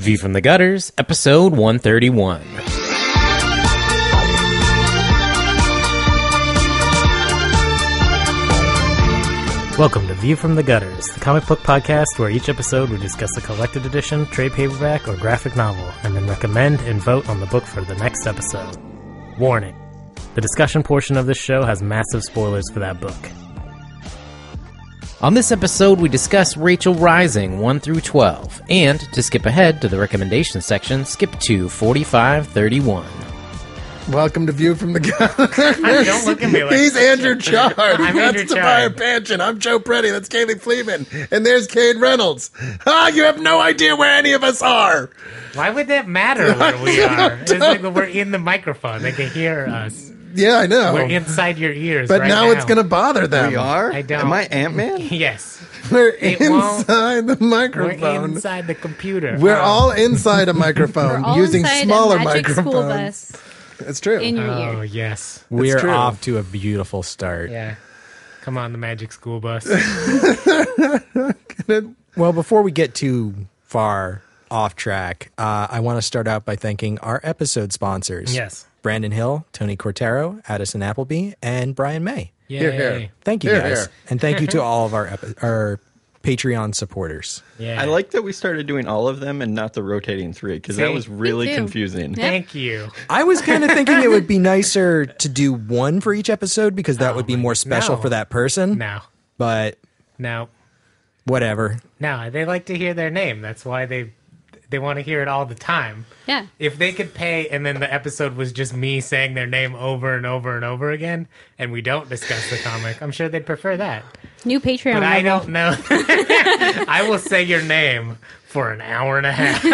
View from the Gutters, episode 131. Welcome to View from the Gutters, the comic book podcast where each episode we discuss a collected edition, trade paperback, or graphic novel, and then recommend and vote on the book for the next episode. Warning: the discussion portion of this show has massive spoilers for that book. On this episode, we discuss Rachel Rising 1 through 12, and to skip ahead to the recommendation section, skip to 4531. Welcome to View from the Gutters. Don't look at me like He's Andrew Chard. I'm That's Andrew Tobiah Chard. Panshin. I'm Joe Preti. That's Kayleigh Fleeman. And there's Cade Reynolds. You have no idea where any of us are. Why would that matter where we are? It's like we're in the microphone. They can hear us. Yeah, I know. We're inside your ears but right now it's going to bother them. We are? I don't. Am I Ant-Man? Yes. We're It won't- inside the We're microphone. inside the computer. We're all inside a microphone We're all using inside smaller a magic school microphones. bus It's true. in your Oh, ear. yes. We're true. off to a beautiful start. Yeah. Come on, the magic school bus. Well, before we get too far off track, I want to start out by thanking our episode sponsors. Yes. Brandon Hill, Tony Cortero, Addison Appleby, and Brian May. Yay. Here, here. Thank you, Here, guys. here. And thank you to all of our Patreon supporters. Yeah. I like that we started doing all of them and not the rotating three, because that See? was really Me too. confusing. Yeah. Thank you. I was kind of thinking it would be nicer to do one for each episode because that would be my- more special no. for that person. No. But No. whatever. No. They like to hear their name. That's why they want to hear it all the time. Yeah. If they could pay and then the episode was just me saying their name over and over and over again and we don't discuss the comic, I'm sure they'd prefer that. New Patreon But I level. don't know. I will say your name for an hour and a half.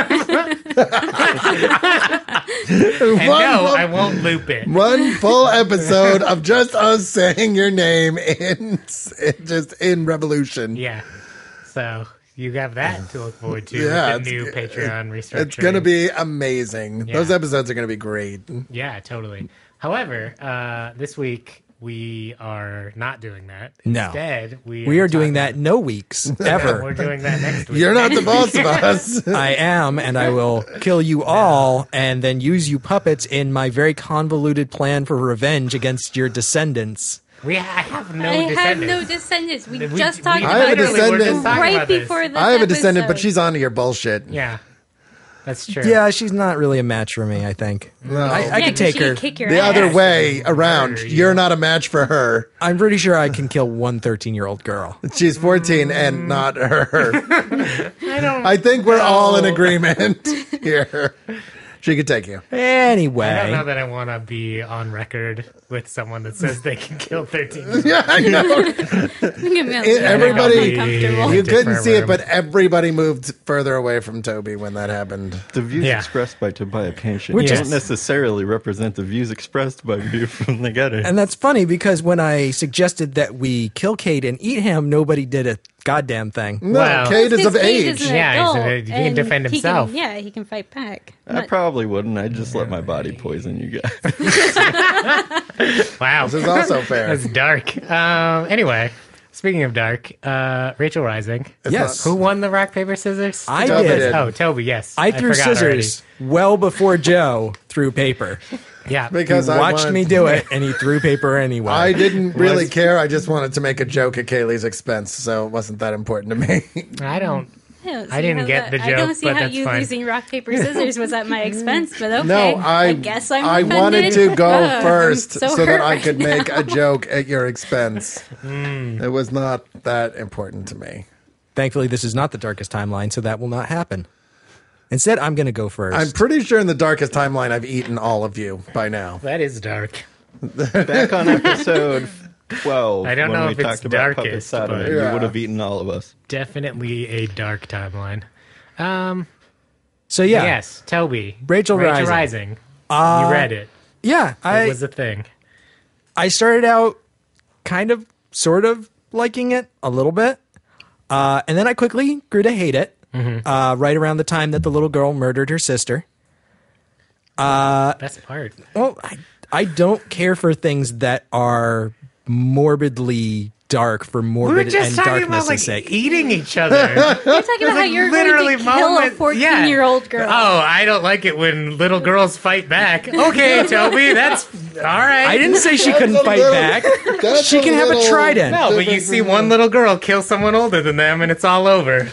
And no, I won't loop it. One full episode of just us saying your name in Revolution. Yeah. So you have that to look forward to Yeah, with the new Patreon restructuring. It's going to be amazing. Yeah. Those episodes are going to be great. Yeah, totally. However, this week we are not doing that. No. Instead, We are doing that no weeks, ever. We're doing that next week. You're not the boss of us. I am, and I will kill you all and then use you puppets in my very convoluted plan for revenge against your descendants. I have no I have descendants. no descendants. We We- just we talked I have a about literally were descendant. just talking right about this. before this I have a descendant, but episode. she's onto your bullshit. Yeah, that's true. Yeah, she's not really a match for me, I think. I Yeah, could take she her. could kick your The ass. other way around. Murder you. You're not a match for her. I'm pretty sure I can kill one 13-year-old girl. She's 14 and not her. I don't. I think we're all in No. agreement here. She could take you. I don't know Anyway, that I want to be on record with someone that says they can kill 13. Yeah, I know. Everybody- uncomfortable. You Different couldn't see it, room. but everybody moved further away from Toby when that happened. The views Yeah. expressed by Tobiah Panshin Which don't is- necessarily represent the views expressed by View from the Gutter. and that's funny because when I suggested that we kill Cade and eat him, nobody did a goddamn thing. No, Wow. Cade is of Because Cade age. is an Yeah, he's adult, he can and defend he himself. Yeah, he can fight back. I probably wouldn't. I'd just let my body poison you guys. Wow, This is also fair. that's dark. Anyway, speaking of dark, Rachel Rising. Yes. Who won the rock paper scissors? I Toby did. did. Oh, Toby. Yes, I threw forgot scissors well before Joe threw paper. already. Yeah, Because He I watched wanted- me do it, and he threw paper anyway. I didn't really care. I just wanted to make a joke at Kayleigh's expense, so it wasn't that important to me. I don't. I I didn't get the I don't joke, see but how that's you fine. losing rock paper scissors was at my expense, but okay. No, I guess I'm I offended. wanted to go I'm first so so that I hurt could right make now. a joke at your expense. It was not that important to me. Thankfully, this is not the darkest timeline, so that will not happen. Instead, I'm going to go first. I'm pretty sure in the darkest timeline I've eaten all of you by now. That is dark. Back on episode 12, I don't when know we if it's talked about puppet darkest, sodomy, but- you Yeah. would have eaten all of us. Definitely a dark timeline. so yeah, Yes, Toby. Rachel Rising. Rising. You read it. yeah. It was a thing. I started out kind of, sort of liking it a little bit, and then I quickly grew to hate it. Right around the time that the little girl murdered her sister. Best part. Well, I don't care for things that are morbidly dark for We were morbid just and talking about darkness' like sake. eating each other. You're talking about how you're going to kill a 14-year-old girl. Oh, I don't like it when little girls fight back. Okay, Toby, that's all right. I didn't say she couldn't fight back. She can have a trident. No, but you see one little girl kill someone older than them, and it's all over.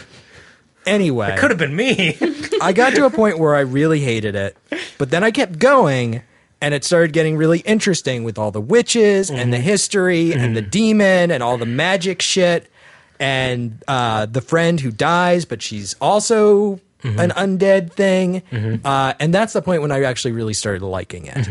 Anyway, Could have been me. I got to a point where I really hated it, but then I kept going, and it started getting really interesting with all the witches and the history and the demon and all the magic shit and the friend who dies, but she's also an undead thing. And that's the point when I actually really started liking it.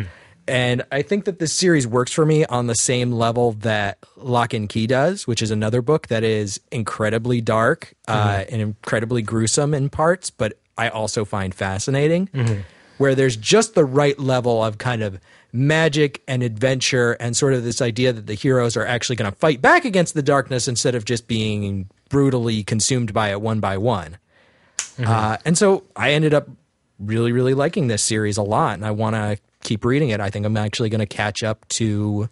And I think that this series works for me on the same level that Lock and Key does, which is another book that is incredibly dark and incredibly gruesome in parts, but I also find fascinating, where there's just the right level of kind of magic and adventure and sort of this idea that the heroes are actually going to fight back against the darkness instead of just being brutally consumed by it one by one. And so I ended up really, really liking this series a lot, and I want to keep reading it. I think I'm actually going to catch up to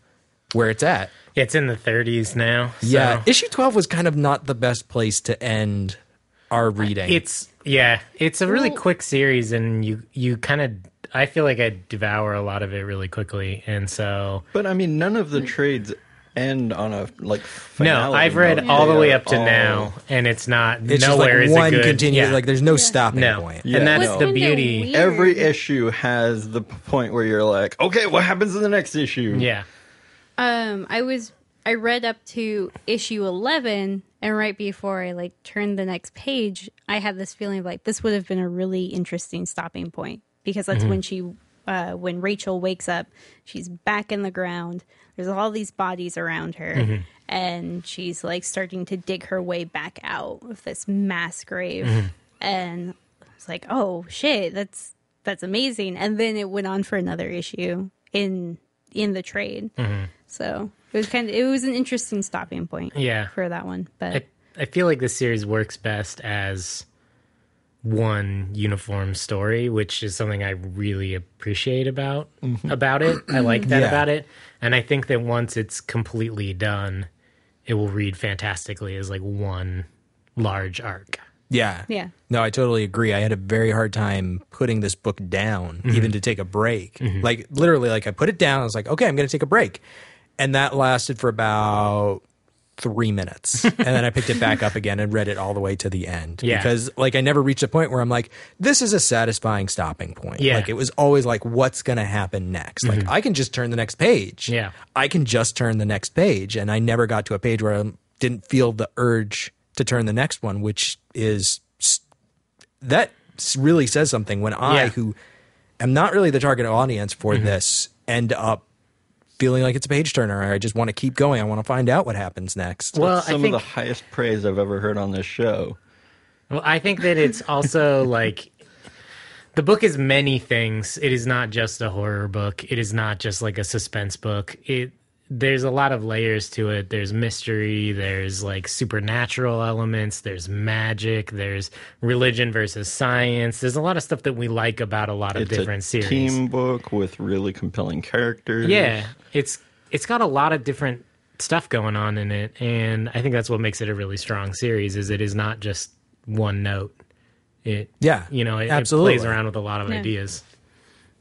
where it's at. It's in the 30s now. So. Yeah, issue 12 was kind of not the best place to end our reading. It's a really quick series, and you kind of, I feel like I devour a lot of it really quickly, and so. But I mean, none of the trades end on a like. No, I've read all the way up to now, and it's not. It's nowhere just is like one it good. continuous. Yeah. Like there's no stopping No, point. Yeah, and that's no. the Kinda beauty. weird. Every issue has the point where you're like, okay, what happens in the next issue? Yeah. I read up to issue 11, and right before I like turned the next page, I had this feeling of like this would have been a really interesting stopping point, because that's when Rachel wakes up, she's back in the ground. There's all these bodies around her, and she's like starting to dig her way back out of this mass grave, and it's like, oh shit, that's amazing. And then it went on for another issue in the trade, so. It was an interesting stopping point for that one. But I feel like this series works best as one uniform story, which is something I really appreciate about it. I like that about it. And I think that once it's completely done, it will read fantastically as like one large arc. Yeah. Yeah. No, I totally agree. I had a very hard time putting this book down, even to take a break. Like literally, like I put it down. I was like, okay, I'm going to take a break. And that lasted for about 3 minutes. And then I picked it back up again and read it all the way to the end. Yeah. Because like I never reached a point where I'm like, this is a satisfying stopping point. Yeah. Like it was always like, what's going to happen next? Like I can just turn the next page. Yeah. I can just turn the next page. And I never got to a page where I didn't feel the urge to turn the next one, which is, that really says something when I, who am not really the target audience for this, end up feeling like it's a page turner. I just want to keep going. I want to find out what happens next. Well, Some of the highest praise I've ever heard on this show. Well, I think that it's also like the book is many things. It is not just a horror book. It is not just like a suspense book. There's a lot of layers to it. There's mystery, there's like supernatural elements, there's magic, there's religion versus science. There's a lot of stuff that we like about a lot of different series. It's a team book with really compelling characters. Yeah, it's got a lot of different stuff going on in it, and I think that's what makes it a really strong series. Is it is not just one note. It absolutely. It plays around with a lot of ideas.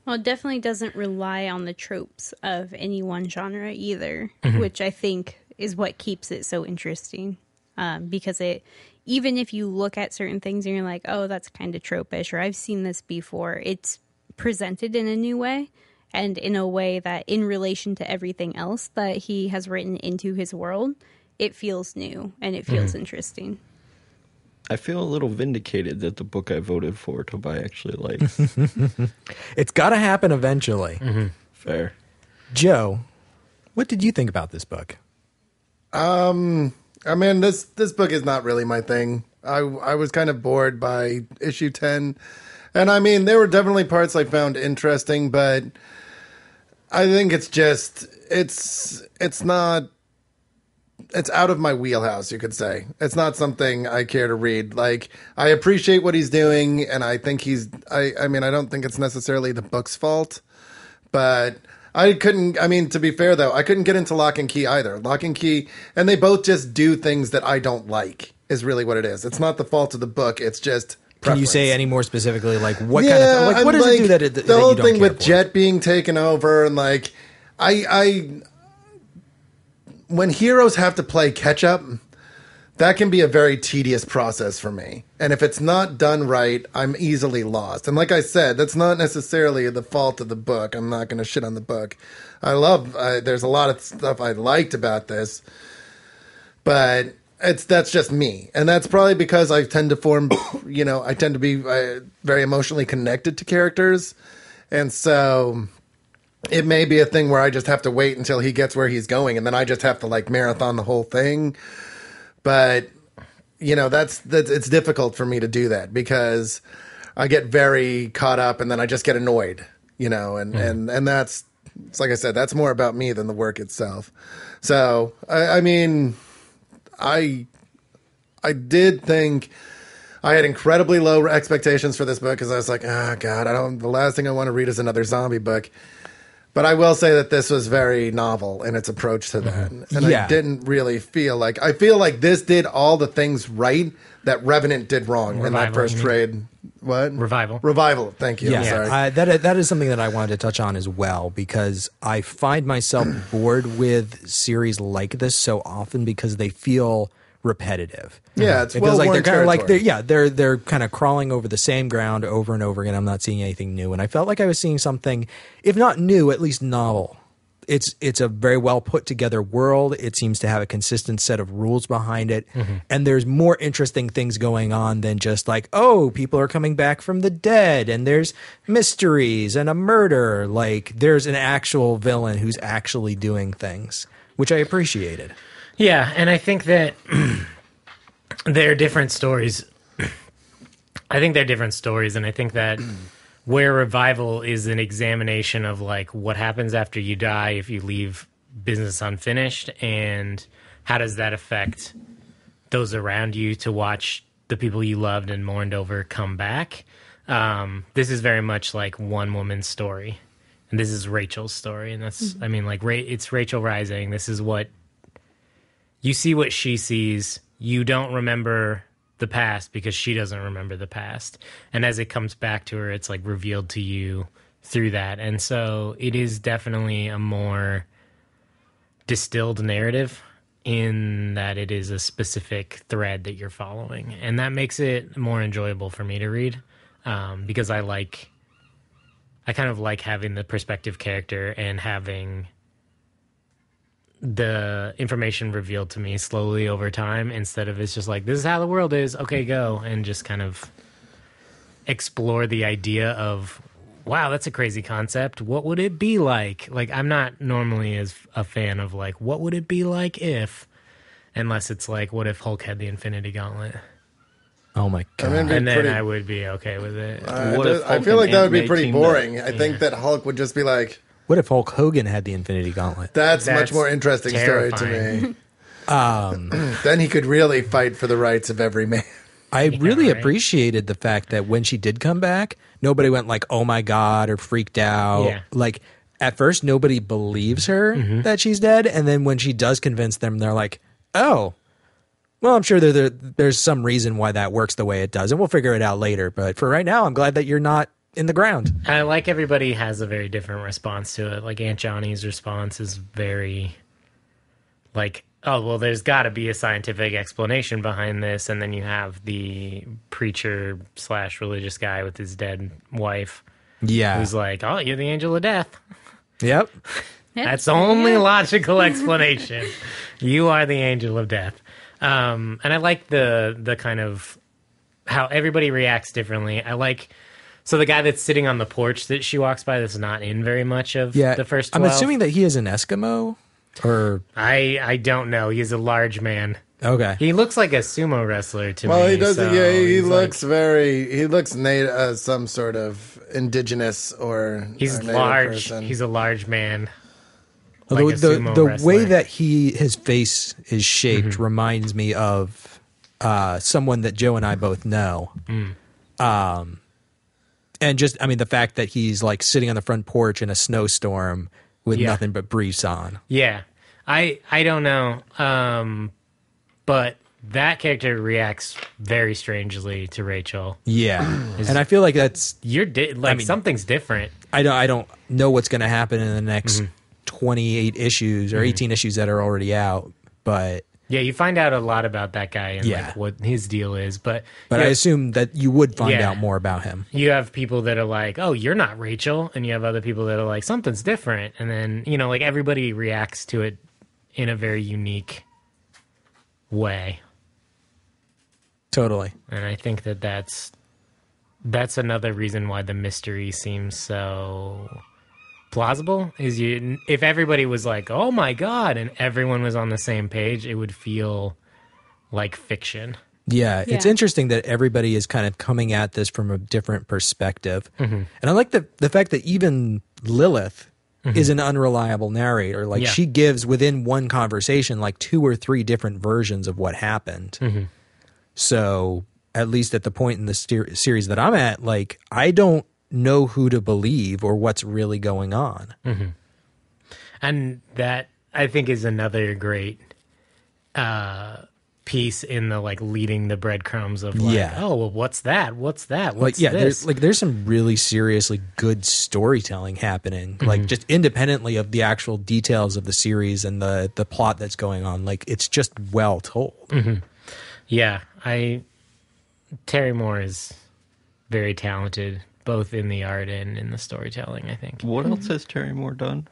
Well, it definitely doesn't rely on the tropes of any one genre either, which I think is what keeps it so interesting. Because even if you look at certain things and you're like, oh, that's kind of trope-ish, or I've seen this before, it's presented in a new way, and in a way that in relation to everything else that he has written into his world, it feels new and it feels interesting. I feel a little vindicated that the book I voted for, Tobiah actually likes. It's got to happen eventually. Fair. Joe, what did you think about this book? I mean, this book is not really my thing. I was kind of bored by issue 10. And I mean, there were definitely parts I found interesting, but I think it's just, it's out of my wheelhouse, you could say. It's not something I care to read. Like, I appreciate what he's doing, and I think I mean, I don't think it's necessarily the book's fault, but I couldn't. I mean, to be fair though, I couldn't get into Lock and Key either. Lock and Key, and they both just do things that I don't like. Is really what it is. It's not the fault of the book. It's just. Can you say any more specifically, like what kind of like what does like, it do that the whole you don't thing care with for? Jet being taken over and like I when heroes have to play catch up, that can be a very tedious process for me. And if it's not done right, I'm easily lost. And like I said, that's not necessarily the fault of the book. I'm not going to shit on the book. There's a lot of stuff I liked about this, but that's just me. And that's probably because I tend to I tend to be very emotionally connected to characters. And so it may be a thing where I just have to wait until he gets where he's going. And then I just have to like marathon the whole thing. But, that's it's difficult for me to do that because I get very caught up and then I just get annoyed, and that's, it's like I said, that's more about me than the work itself. So, I mean, I did think I had incredibly low expectations for this book because I was like, oh God, the last thing I want to read is another zombie book. But I will say that this was very novel in its approach to that. And I didn't really I feel like this did all the things right that Revenant did wrong in that first trade. What? Revival. Thank you. Yeah, I'm sorry. that is something that I wanted to touch on as well because I find myself bored with series like this so often because they feel repetitive. Yeah, it's it feels like they're kind of like they're kind of crawling over the same ground over and over again. I'm not seeing anything new, and I felt like I was seeing something, if not new, at least novel. It's a very well put together world. It seems to have a consistent set of rules behind it, and there's more interesting things going on than just like, oh, people are coming back from the dead, and there's mysteries and a murder. Like there's an actual villain who's actually doing things, which I appreciated. Yeah, and I think that they're different stories. I think they're different stories, and I think that where Revival is an examination of like what happens after you die if you leave business unfinished, and how does that affect those around you to watch the people you loved and mourned over come back. This is very much like one woman's story, and this is Rachel's story, and that's I mean, like it's Rachel Rising. This is what you see, what she sees. You don't remember the past because she doesn't remember the past, and as it comes back to her, it's like revealed to you through that. And so it is definitely a more distilled narrative in that it is a specific thread that you're following, and that makes it more enjoyable for me to read, because I kind of like having the perspective character and having the information revealed to me slowly over time, instead of it's just like, this is how the world is, okay, go, and just kind of explore the idea of, wow, that's a crazy concept, what would it be like? Like, I'm not normally as a fan of like, what would it be like if, unless it's like, what if Hulk had the Infinity Gauntlet? Oh my god! And then I would be okay with it. I feel like that would be pretty boring. I think that Hulk would just be like, what if Hulk Hogan had the Infinity Gauntlet? That's much more interesting terrifying. Story to me. Then he could really fight for the rights of every man. I really appreciated the fact that when she did come back, nobody went like, oh my god, or freaked out. Yeah. Like, at first, nobody believes her that she's dead, and then when she does convince them, they're like, oh, well, I'm sure there's some reason why that works the way it does, and we'll figure it out later. But for right now, I'm glad that you're not in the ground. I like everybody has a very different response to it. Like Aunt Johnny's response is very like, oh, well, there's got to be a scientific explanation behind this. And then you have the preacher / religious guy with his dead wife. Yeah. Who's like, oh, you're the angel of death. Yep. That's the only logical explanation. You are the angel of death. And I like the kind of how everybody reacts differently. I like... So the guy that's sitting on the porch that she walks by, that's not in very much of the first 12. I'm assuming that he is an Eskimo, or I don't know. He's a large man. Okay, he looks like a sumo wrestler to me. Well, he does. So yeah, he looks like, he looks native, some sort of indigenous or he's native large. person. He's a large man. Like the way that his face is shaped reminds me of someone that Joe and I both know. And just, I mean, the fact that he's like sitting on the front porch in a snowstorm with nothing but briefs on. Yeah. I don't know. But that character reacts very strangely to Rachel. Yeah. And I feel like that's... something's different. I don't know what's going to happen in the next 28 issues or 18 issues that are already out, but... Yeah, you find out a lot about that guy and like what his deal is, but I assume that you would find out more about him. You have people that are like, "Oh, you're not Rachel," and you have other people that are like, "Something's different," and then like everybody reacts to it in a very unique way. Totally, and I think that's another reason why the mystery seems so plausible. Is if everybody was like, "Oh my god," and everyone was on the same page, it would feel like fiction. Yeah, it's interesting that everybody is kind of coming at this from a different perspective. And I like the fact that even Lilith is an unreliable narrator. Like she gives within one conversation like 2 or 3 different versions of what happened. So at least at the point in the series that I'm at, like I don't know who to believe or what's really going on. And that I think is another great piece in the like leading the breadcrumbs of like, oh well, what's that? What's this? There's some really seriously good storytelling happening, like just independently of the actual details of the series and the plot that's going on. Like it's just well told. Yeah, Terry Moore is very talented, both in the art and in the storytelling, I think. What else has Terry Moore done?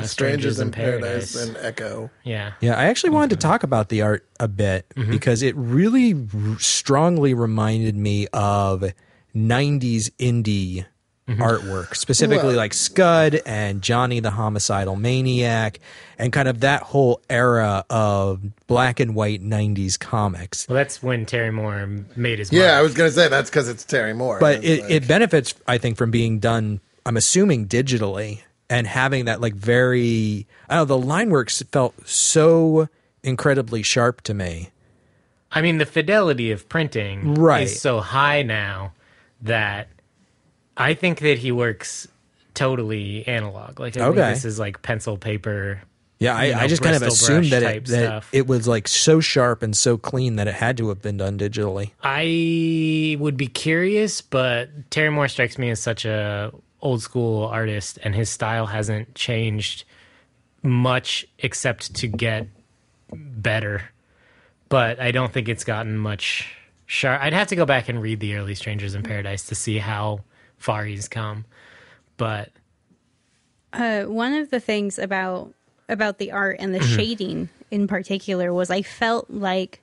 Strangers in Paradise and Echo. Yeah. Yeah, I actually wanted to talk about the art a bit because it really strongly reminded me of 90s indie artwork, specifically like Scud and Johnny the Homicidal Maniac and kind of that whole era of black and white 90s comics. Well, that's when Terry Moore made his mark. Yeah, I was going to say that's because it's Terry Moore. But it benefits, I think, from being done, I'm assuming, digitally and having that like very, I don't know, the line work felt so incredibly sharp to me. I mean, the fidelity of printing is so high now that I think that he works totally analog. Like, I think this is like pencil paper. Yeah, I just kind of assumed that it was like so sharp and so clean that it had to have been done digitally. I would be curious, but Terry Moore strikes me as such a old school artist, and his style hasn't changed much except to get better. But I don't think it's gotten much sharp. I'd have to go back and read the early Strangers in Paradise to see how far he's come. But one of the things about the art and the shading in particular was I felt like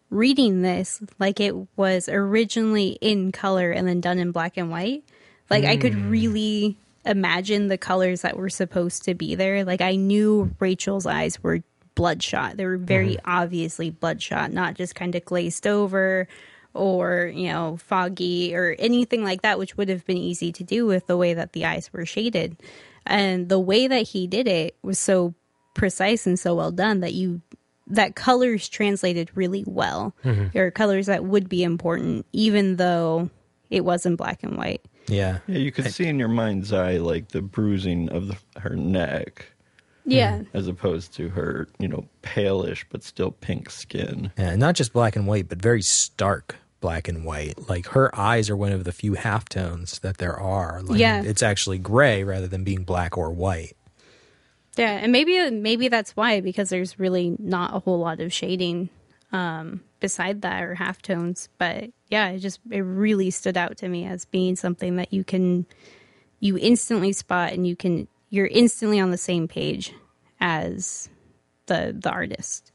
reading this like it was originally in color and then done in black and white. Like I could really imagine the colors that were supposed to be there. Like I knew Rachel's eyes were bloodshot. They were very obviously bloodshot, not just kind of glazed over or, foggy or anything like that, which would have been easy to do with the way that the eyes were shaded. And the way that he did it was so precise and so well done that colors translated really well. There are colors that would be important, even though it was in black and white. Yeah. Yeah, you could see in your mind's eye, like, the bruising of her neck. Yeah. As opposed to her, palish but still pink skin. Yeah, not just black and white, but very stark black and white. Like her eyes are one of the few halftones that there are. Like, it's actually gray rather than being black or white. Yeah, and maybe that's why, because there's really not a whole lot of shading beside that or halftones. But yeah, it really stood out to me as being something that you instantly spot and you're instantly on the same page as the artist.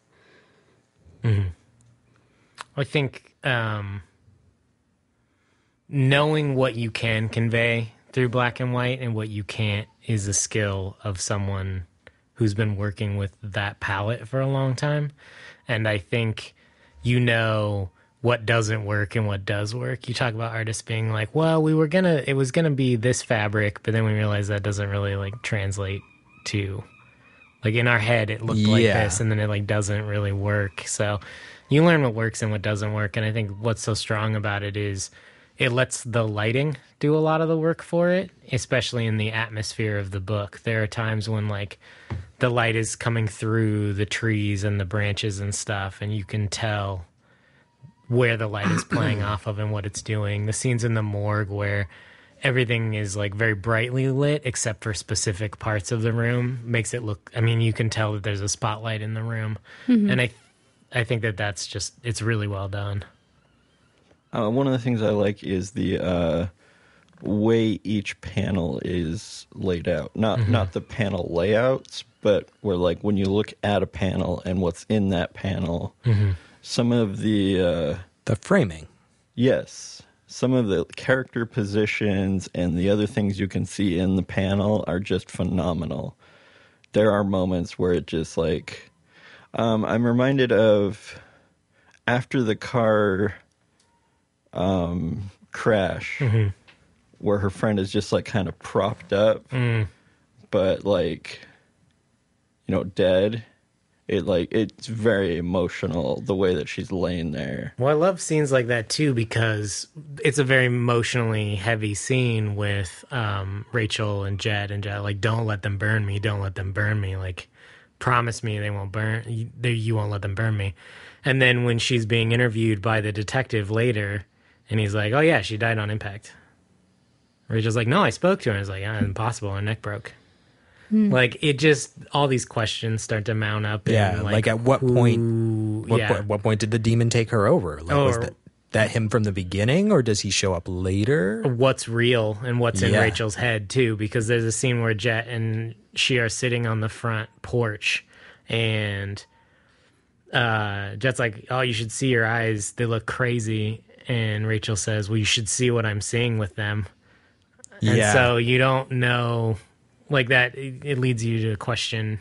I think knowing what you can convey through black and white and what you can't is a skill of someone who's been working with that palette for a long time. And I think what doesn't work and what does work. You talk about artists being like, well, it was gonna be this fabric, but then we realized that doesn't really like translate to, like, in our head it looked like this, and then it like doesn't really work. So you learn what works and what doesn't work. And I think what's so strong about it is it lets the lighting do a lot of the work for it, especially in the atmosphere of the book. There are times when like the light is coming through the trees and the branches and stuff, and you can tell where the light is playing off of and what it's doing. The scenes in the morgue where everything is like very brightly lit except for specific parts of the room makes it look, I mean, you can tell that there's a spotlight in the room. And I think that that's just, it's really well done. One of the things I like is the way each panel is laid out. Not the panel layouts, but where like when you look at a panel and what's in that panel, some of the framing. Yes. Some of the character positions and the other things you can see in the panel are just phenomenal. There are moments where it just like, I'm reminded of after the car crash, where her friend is just like kind of propped up, but like, you know, dead. It's very emotional the way that she's laying there. Well, I love scenes like that too because it's a very emotionally heavy scene with Rachel and Jed like, don't let them burn me, don't let them burn me. Like, promise me they won't burn you won't let them burn me. And then when she's being interviewed by the detective later, and he's like, oh yeah, she died on impact. Rachel's like, no, I spoke to her. And it's like, impossible, her neck broke. Like, it just, all these questions start to mount up. Yeah, like at what point? What point did the demon take her over? Like, was that him from the beginning, or does he show up later? What's real and what's in Rachel's head too? Because there's a scene where Jet and she are sitting on the front porch, and Jet's like, "Oh, you should see your eyes; they look crazy." And Rachel says, "Well, you should see what I'm seeing with them." And so you don't know. Like that, it leads you to question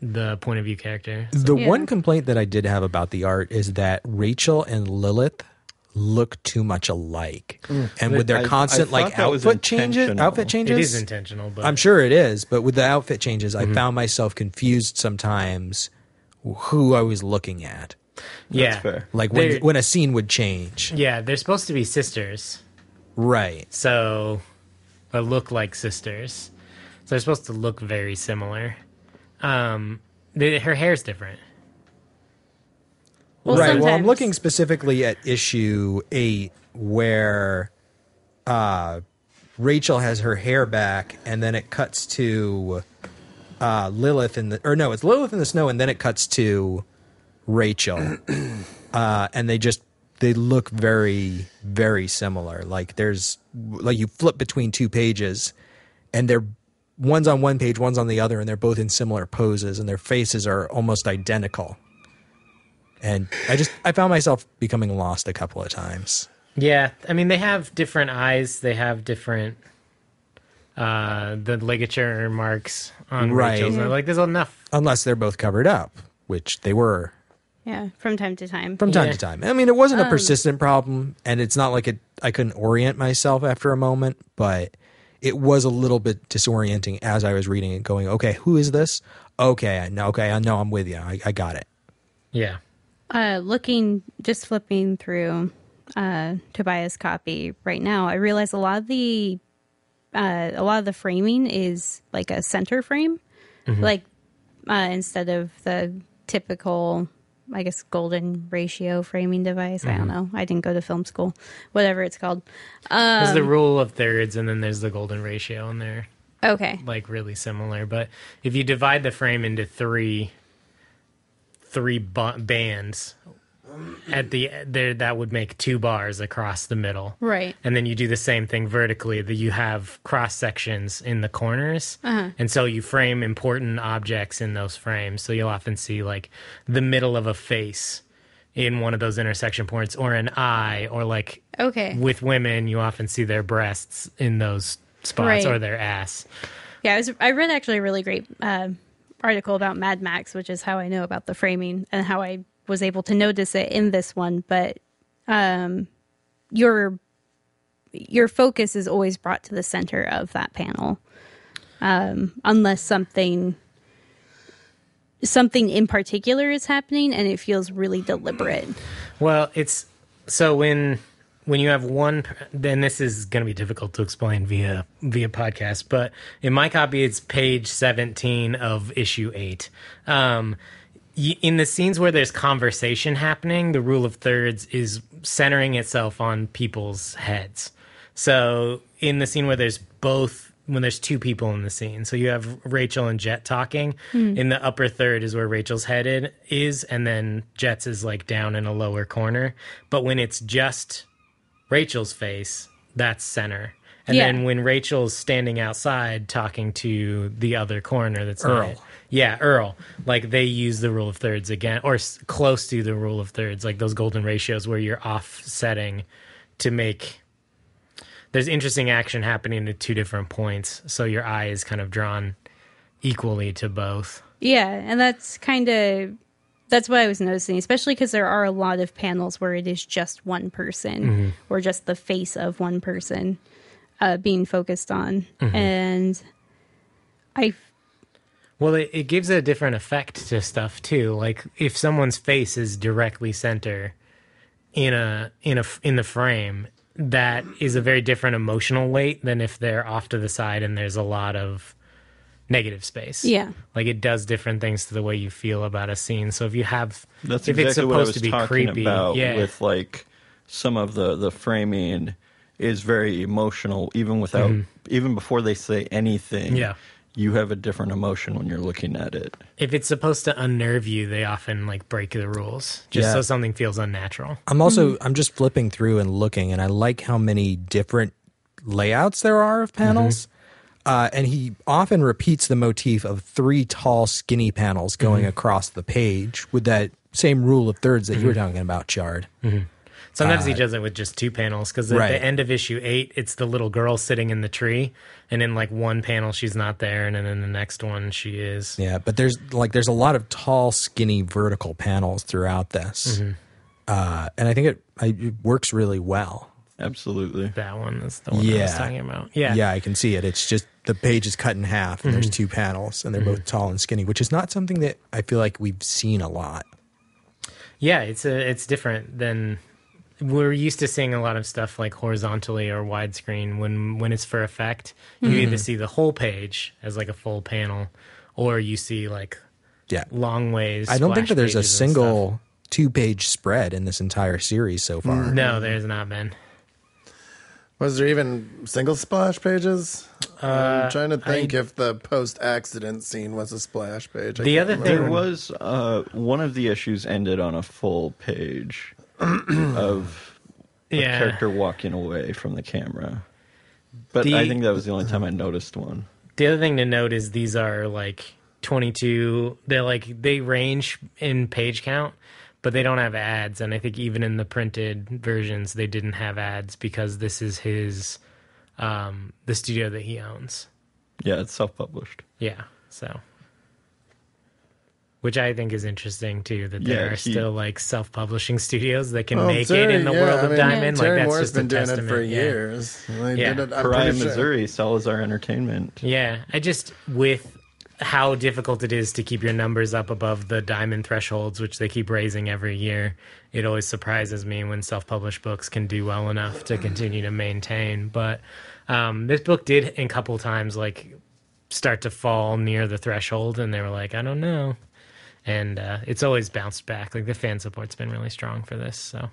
the point of view character. So. The one complaint that I did have about the art is that Rachel and Lilith look too much alike, and with their constant like outfit changes, it is intentional. But I'm sure it is. But with the outfit changes, I found myself confused sometimes who I was looking at. That's fair. Like when a scene would change. Yeah, they're supposed to be sisters, right? So, or look like sisters. So they're supposed to look very similar. Her hair's different. Well, right. sometimes. Well, I'm looking specifically at issue 8 where Rachel has her hair back, and then it cuts to Lilith it's Lilith in the snow, and then it cuts to Rachel, and they look very, very similar. Like you flip between two pages, and they're one's on one page, one's on the other, and they're both in similar poses, and their faces are almost identical. And I found myself becoming lost a couple of times. Yeah, I mean, they have different eyes. They have different the ligature marks on Rachel's. Like, there's enough. Unless they're both covered up, which they were. Yeah, from time to time. From time to time. I mean, it wasn't a persistent problem, and it's not like I couldn't orient myself after a moment, but it was a little bit disorienting as I was reading it, going, okay, who is this? Okay, I know I'm with you. I got it. Yeah. Flipping through Tobiah's copy right now, I realize a lot of the framing is like a center frame, like instead of the typical, I guess, golden ratio framing device. I don't know. I didn't go to film school. Whatever it's called. There's the rule of thirds, and then there's the golden ratio, and they're like really similar. But if you divide the frame into three bands at that would make 2 bars across the middle, right? And then you do the same thing vertically, that you have cross sections in the corners, and so you frame important objects in those frames. So you'll often see like the middle of a face in one of those intersection points, or an eye, or like with women you often see their breasts in those spots, or their ass. Yeah, I read actually a really great article about Mad Max, which is how I know about the framing and how I was able to notice it in this one. But your focus is always brought to the center of that panel, unless something in particular is happening and it feels really deliberate. Well, it's so when when you have one, then this is going to be difficult to explain via podcast, but in my copy, it's page 17 of issue 8. In the scenes where there's conversation happening, the rule of thirds is centering itself on people's heads. So in the scene where there's two people in the scene, so you have Rachel and Jet talking, in the upper third is where Rachel's head is, and then Jet's is like down in a lower corner. But when it's just Rachel's face, that's center. And then when Rachel's standing outside talking to the other corner, that's Earl. Earl. Like, they use the rule of thirds again, or close to the rule of thirds, like those golden ratios where you're offsetting to make... There's interesting action happening at two different points, so your eye is kind of drawn equally to both. Yeah, and that's what I was noticing, especially because there are a lot of panels where it is just one person or just the face of one person being focused on. And Well, it gives a different effect to stuff too. Like, if someone's face is directly center in the frame, that is a very different emotional weight than if they're off to the side and there's a lot of negative space. Yeah. Like, it does different things to the way you feel about a scene. So if you have, That's if exactly it's supposed what I was to be talking creepy, about with like some of the framing is very emotional, even without even before they say anything. Yeah. You have a different emotion when you're looking at it. If it's supposed to unnerve you, they often like break the rules just so something feels unnatural. I'm just flipping through and looking, and I like how many different layouts there are of panels. And he often repeats the motif of 3 tall, skinny panels going across the page with that same rule of thirds that you were talking about, Chard. Sometimes he does it with just 2 panels, because at the end of issue 8, it's the little girl sitting in the tree, and in like one panel she's not there, and then in the next one she is. Yeah, but there's a lot of tall, skinny, vertical panels throughout this, and I think it works really well. Absolutely. That one is the one I was talking about. Yeah, I can see it. It's just the page is cut in half, and there's 2 panels, and they're both tall and skinny, which is not something that I feel like we've seen a lot. Yeah, it's different than... We're used to seeing a lot of stuff like horizontally or widescreen. When it's for effect, you either see the whole page as like a full panel, or you see like long ways. I don't think that there's a splash pages single 2-page spread in this entire series so far. No, there's not been. Was there even single splash pages? I'm trying to think if the post-accident scene was a splash page. There was one of the issues ended on a full page of a character walking away from the camera. But I think that was the only time I noticed one. The other thing to note is these are like 22. They range in page count, but they don't have ads. And I think even in the printed versions, they didn't have ads because this is his the studio that he owns. Yeah, it's self-published. Yeah, so. Which I think is interesting too, that there are still like self-publishing studios that can make it in the world of Diamond. Like, that's Moore's just been a doing testament. it for years. They did it, I'm Pariah, pretty sure. Missouri, Salazar Entertainment. Yeah, with how difficult it is to keep your numbers up above the Diamond thresholds, which they keep raising every year, it always surprises me when self-published books can do well enough to continue to maintain. But this book did a couple times like start to fall near the threshold, and they were like, I don't know. And it's always bounced back. Like, the fan support's been really strong for this, so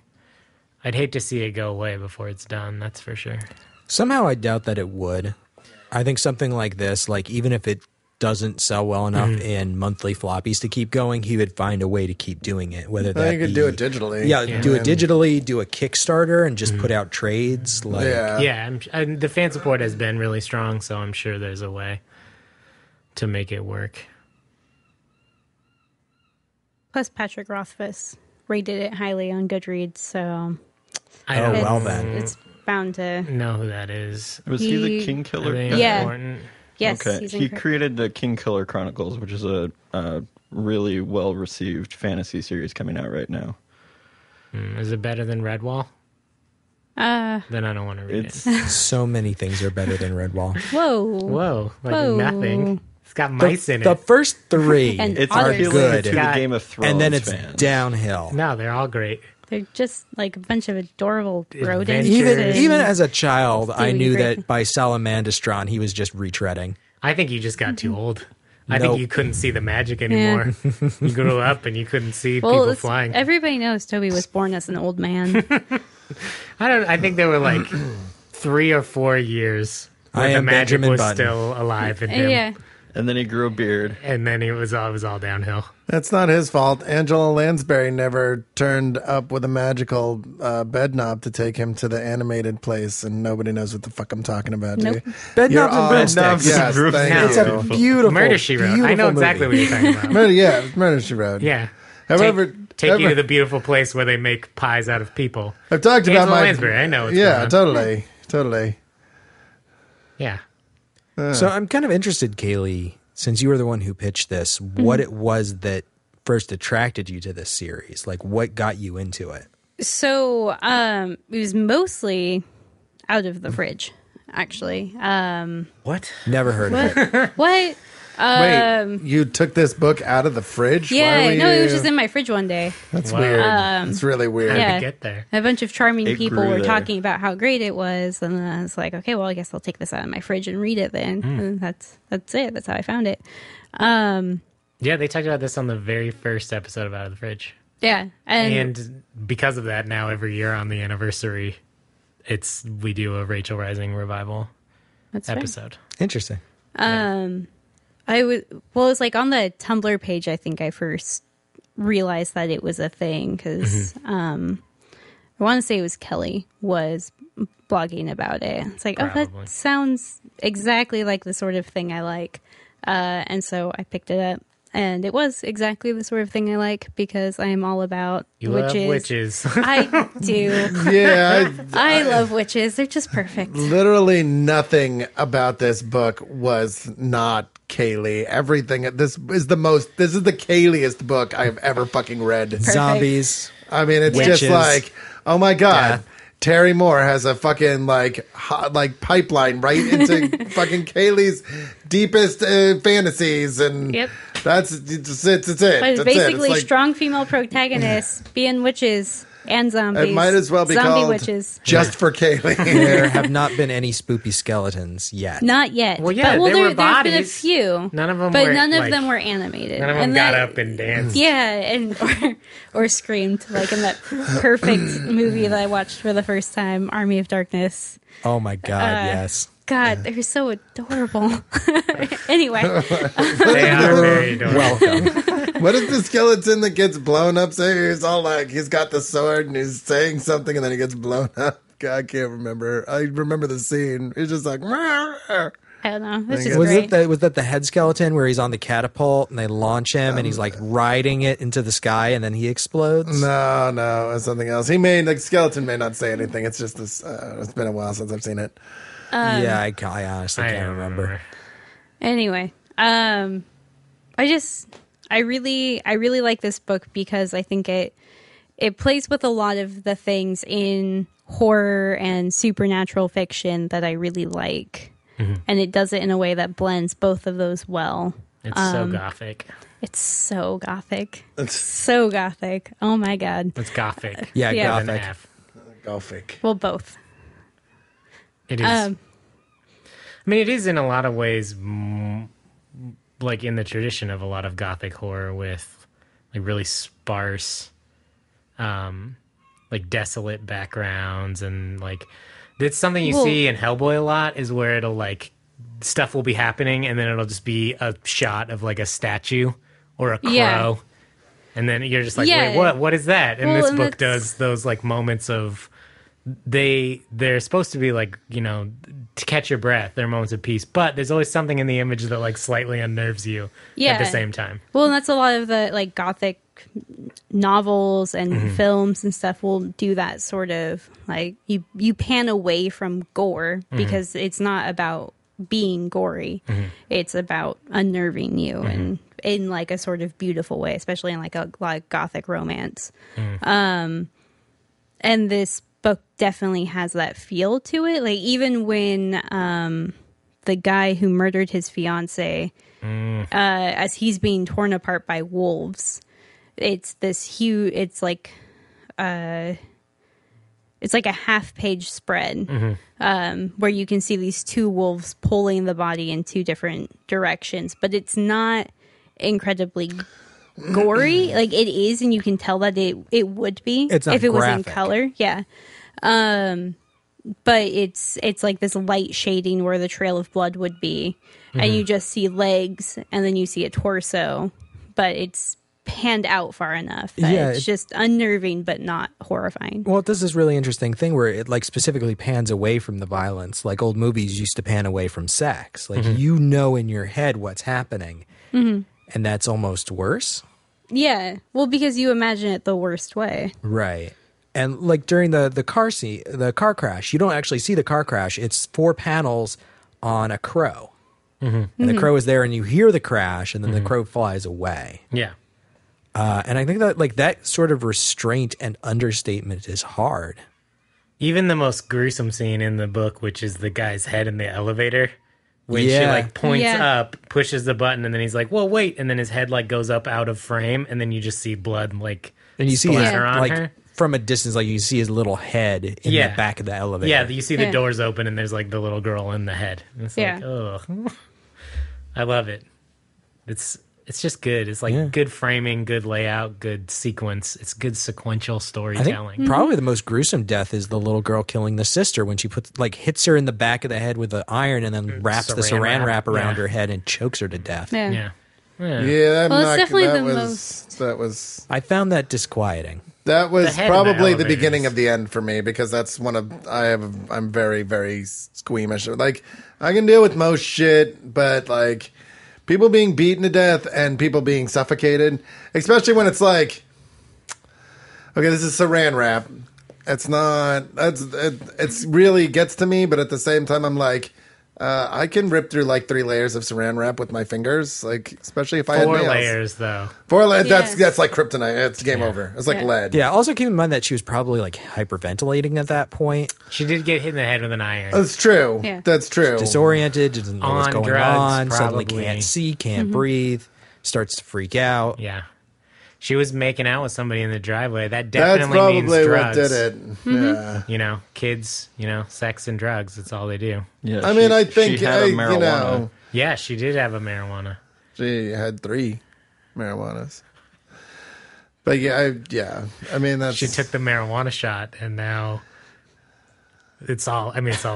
I'd hate to see it go away before it's done, that's for sure. Somehow I doubt that it would. I think something like this, like even if it doesn't sell well enough in monthly floppies to keep going, he would find a way to keep doing it. Whether that you could do it digitally. Yeah, do it digitally, do a Kickstarter, and just put out trades. Like, the fan support has been really strong, so I'm sure there's a way to make it work. Plus, Patrick Rothfuss rated it highly on Goodreads, so it's bound to know who that is. Was he the King Killer? Important? Yes. Okay. He created the King Killer Chronicles, which is a really well-received fantasy series coming out right now. Is it better than Redwall? Then I don't want to read it. So many things are better than Redwall. Whoa. Nothing. It's got mice in it. The first 3 And are appealing good, to the Game of Thrones and then it's fans. downhill. No, they're all great. They're just like a bunch of adorable rodents. Even as a child, I doing knew great. that by Salamandastron, he was just retreading. I think you just got too old. I Nope. think you couldn't see the magic anymore. You grew up and you couldn't see Well, people it's- flying. everybody knows Toby was born as an old man. I think there were like 3 or 4 years where I the am magic Benjamin was Button. still alive in him. Yeah. And then he grew a beard. And then it was all downhill. That's not his fault. Angela Lansbury never turned up with a magical bed knob to take him to the animated place, and nobody knows what the fuck I'm talking about. Nope. Do you? Bed You're knobs and all- broomsticks. Yes, thank No. you. It's a beautiful, Murder, She Wrote. I know beautiful exactly movie. what you're talking about. Murder, She Wrote. Yeah. However, Take you to the beautiful place where they make pies out of people. I've talked about Angela my Lansbury, I know what's yeah, going on. totally. Yeah. So I'm kind of interested, Kayleigh, since you were the one who pitched this, what it was that first attracted you to this series. Like, what got you into it? So it was mostly out of the fridge, actually. What? Never heard of it. What? Wait, you took this book out of the fridge? Why Yeah, were no, it was you- just in my fridge one day. That's Wow. weird. It's really weird. How did Yeah. it get there? A bunch of charming It people grew were there. talking about how great it was, and then I was like, okay, well, I guess I'll take this out of my fridge and read it then. And that's it. That's how I found it. Yeah, they talked about this on the very first episode of Out of the Fridge. Yeah, And because of that, now every year on the anniversary, we do a Rachel Rising revival that's right. episode. Interesting. It was like on the Tumblr page, I think I first realized that it was a thing because I want to say it was Kelly was blogging about it. It's like, oh, Probably. that sounds exactly like the sort of thing I like. And so I picked it up. And it was exactly the sort of thing I like because I am all about You witches. love witches. I do. Yeah, I love witches. They're just perfect. literally nothing about this book was not Kayleigh. Everything. This is the Kayleighest book I've ever fucking read. Zombies. I mean, it's Witches. just like, oh my god. Death. Terry Moore has a fucking like pipeline right into fucking Kayleigh's deepest fantasies, and Yep. that's it's it. But it's That's basically it. It's like, strong female protagonists being witches and zombies. it might as well be zombie called witches. just for Kayleigh. There have not been any spoopy skeletons yet. Not yet. Well, yeah, but, there were there's been a bodies. few. None of them but were, none of like- them were animated. None of them And got that- up and danced. Yeah, and or screamed like in that perfect movie that I watched for the first time, Army of Darkness. Oh my God, yes. God, they're so adorable. Anyway, They are very adorable. Welcome. What is the skeleton that gets blown up? Say he's all like he's got the sword and he's saying something and then he gets blown up. God, I can't remember. I remember the scene. It's just like I don't know. It's just Was great. Was that the head skeleton where he's on the catapult and they launch him and he's like riding it into the sky and then he explodes? no, it's something else. The skeleton may not say anything. It's just this. It's been a while since I've seen it. Yeah, I honestly I can't don't remember. Anyway, I really like this book because I think it plays with a lot of the things in horror and supernatural fiction that I really like. And it does it in a way that blends both of those well. It's so gothic. It's so gothic. So gothic. Oh my God. It's gothic. Yeah, Yeah. With an Gothic. F. Gothic. Well, both. It is. I mean, it is in a lot of ways like in the tradition of a lot of gothic horror with like really sparse, like desolate backgrounds and like it's something you Well- see in Hellboy a lot is where it'll like stuff will be happening and then it'll just be a shot of like a statue or a crow. Yeah. And then you're just like, Yeah. wait, what is that? And Well, this and book that's- does those like moments of they're supposed to be like, you know, to catch your breath. They're moments of peace, but there's always something in the image that like slightly unnerves you at Yeah. the same time. Well, and that's a lot of the like gothic novels and films and stuff will do that sort of like you pan away from gore because it's not about being gory. It's about unnerving you and in like a sort of beautiful way, especially in like a gothic romance. And this book definitely has that feel to it. Like even when the guy who murdered his fiance, as he's being torn apart by wolves, it's this huge. It's like it's like a half-page spread where you can see these two wolves pulling the body in two different directions, but it's not incredibly gory. Like, it is, and you can tell that it would be It's not if it was in graphic. color. Yeah. But it's like this light shading where the trail of blood would be, and you just see legs, and then you see a torso, but it's panned out far enough that it's just unnerving but not horrifying. Well, it does this really interesting thing where it like specifically pans away from the violence. Like old movies used to pan away from sex. Like you know in your head what's happening, and that's almost worse. Yeah, well, because you imagine it the worst way. Right. And like during the car crash, you don't actually see the car crash. It's 4 panels on a crow, and the crow is there, and you hear the crash, and then the crow flies away. Yeah. And I think that like that sort of restraint and understatement is hard. Even the most gruesome scene in the book, which is the guy's head in the elevator, when she Yeah. like points Yeah. up, pushes the button, and then he's like, "Well, wait!" And then his head like goes up out of frame, and then you just see blood like And you see his, splatter on like her. from a distance, like you see his little head in Yeah. the back of the elevator. Yeah, you see the Yeah. doors open, and there's like the little girl in the head. And it's Yeah. like, ugh. I love it. It's just good. It's like Yeah. good framing, good layout, good sequence. It's good sequential I think storytelling. probably the most gruesome death is the little girl killing the sister when she hits her in the back of the head with the iron and then wraps the Saran saran wrap. wrap around Yeah. her head and chokes her to death. Yeah. Yeah. Yeah, I'm Well, it's not, definitely that the was that was I found that disquieting. that was The head in the probably the elevators. beginning of the end for me, because that's I'm very, very squeamish. Like, I can deal with most shit, but like people being beaten to death and people being suffocated, especially when it's like, okay, this is saran wrap. It's not. It's really gets to me, but at the same time, I'm like, I can rip through like 3 layers of saran wrap with my fingers, like especially if I had 4 nails. layers, though. 4 layers. Yes. That's like kryptonite. It's game over. It's like lead. Yeah, also keep in mind that she was probably like hyperventilating at that point, She did get hit in the head with an iron. That's true. Yeah. That's true. disoriented, doesn't know what's On going drugs, on, suddenly probably. can't see, can't breathe, starts to freak out. Yeah. She was making out with somebody in the driveway. That That's definitely means probably drugs. what did it. Yeah. You know, kids, sex and drugs. That's all they do. Yeah, I mean, I think she had a marijuana. you know, Yeah, she did have a marijuana. she had 3 marijuanas. But yeah, I mean, that's She took the marijuana shot, and now it's all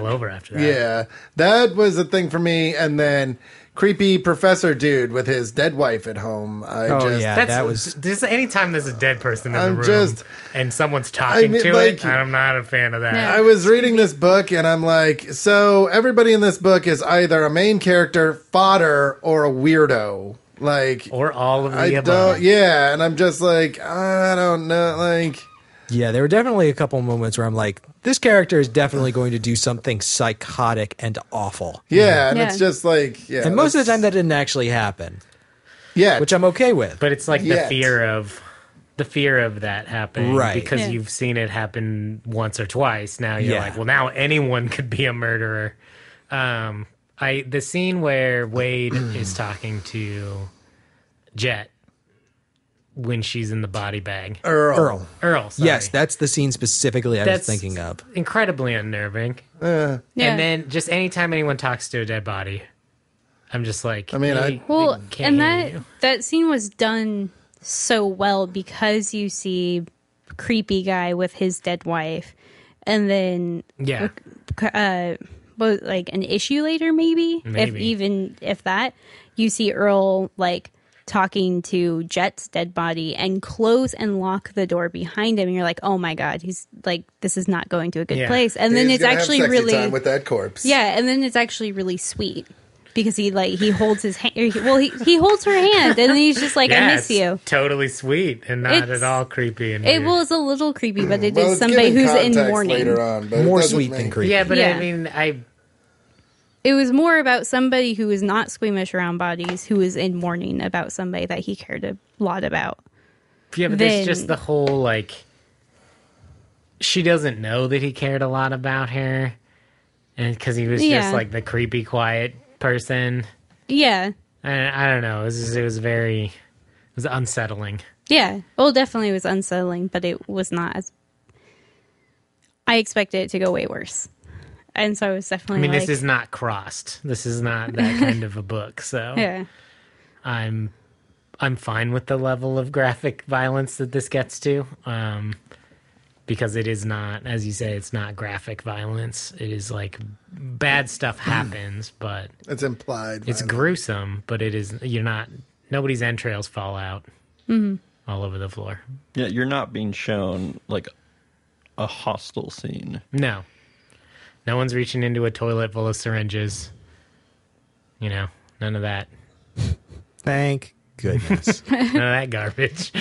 over after that. yeah. That was a thing for me. And then creepy professor dude with his dead wife at home. That's, that was just anytime there's a dead person in I'm the room just- and someone's talking to like- it, I'm not a fan of that. No. I was reading this book and I'm like, so everybody in this book is either a main character, fodder, or a weirdo. Like, Or all of the I above. don't, yeah. And I'm just like, I don't know. Like, Yeah, there were definitely a couple moments where I'm like, this character is definitely going to do something psychotic and awful. yeah. And Yeah. it's just like, yeah. And most of the that's- time that didn't actually happen, yeah. which I'm okay with. But it's like Yet. the fear of that happening, Right. Because Yeah. you've seen it happen once or twice. Now you're Yeah. like, well, now anyone could be a murderer. The scene where Wade is talking to Jet when she's in the body bag. Earl. Earl, sorry. Yes, that's the scene specifically I was That's thinking of. incredibly unnerving. Yeah. And then just anytime anyone talks to a dead body, I'm just like, I mean, "Hey, Well, can't and hear you." that scene was done so well because you see creepy guy with his dead wife, and then Yeah. like an issue later, maybe. Maybe. If that, you see Earl like talking to Jet's dead body and close and lock the door behind him, and you're like, oh my god, he's like, this is not going to a good Yeah. place. And then He's it's gonna have actually sexy really time with that corpse. yeah, and then it's actually really sweet because he holds his hand. Well, he holds her hand, and then he's just like, Yeah, I miss it's you. totally sweet and not It's- at all creepy. And It weird. was a little creepy, but it Well, is it's somebody given who's in context mourning. later on, but it More doesn't sweet than make- creepy. Yeah, but Yeah. I mean, It was more about somebody who was not squeamish around bodies, who was in mourning about somebody that he cared a lot about. yeah, but Then- there's just the whole like, she doesn't know that he cared a lot about her, and because he was Yeah. just like the creepy, quiet person. Yeah, I don't know. It was unsettling. Yeah. Well, definitely it was unsettling, but it was not as... I expected it to go way worse. And so I was definitely this is not Crossed. This is not that kind of a book, so... Yeah. I'm fine with the level of graphic violence that this gets to, because it is not, as you say, it's not graphic violence. It is like bad stuff happens, but It's implied. it's violence. gruesome. But it is nobody's entrails fall out all over the floor. Yeah, you're not being shown like a hostile scene. No one's reaching into a toilet full of syringes. None of that. Thank goodness. None of that garbage.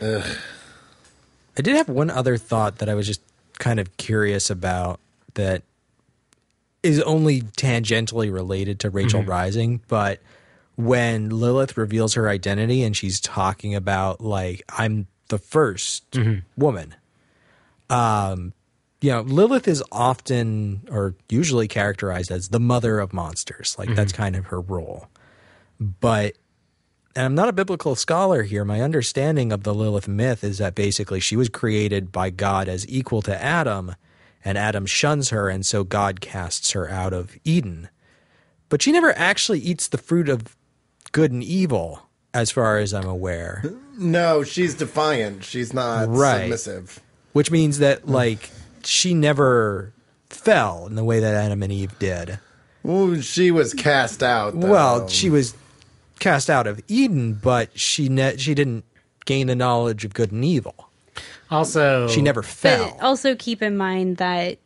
I did have one other thought that I was just kind of curious about that is only tangentially related to Rachel Rising, but when Lilith reveals her identity and she's talking about, like, I'm the first woman, Lilith is often or usually characterized as the mother of monsters. Like, that's kind of her role. But, and I'm not a biblical scholar here, my understanding of the Lilith myth is that basically she was created by God as equal to Adam, and Adam shuns her, and so God casts her out of Eden. But she never actually eats the fruit of good and evil, as far as I'm aware. No, she's defiant. She's not submissive. Which means that, like, she never fell in the way that Adam and Eve did. Well, she was cast out, though. Well, she was cast out of Eden, but she didn't gain the knowledge of good and evil. Also, She never fell. But also keep in mind that,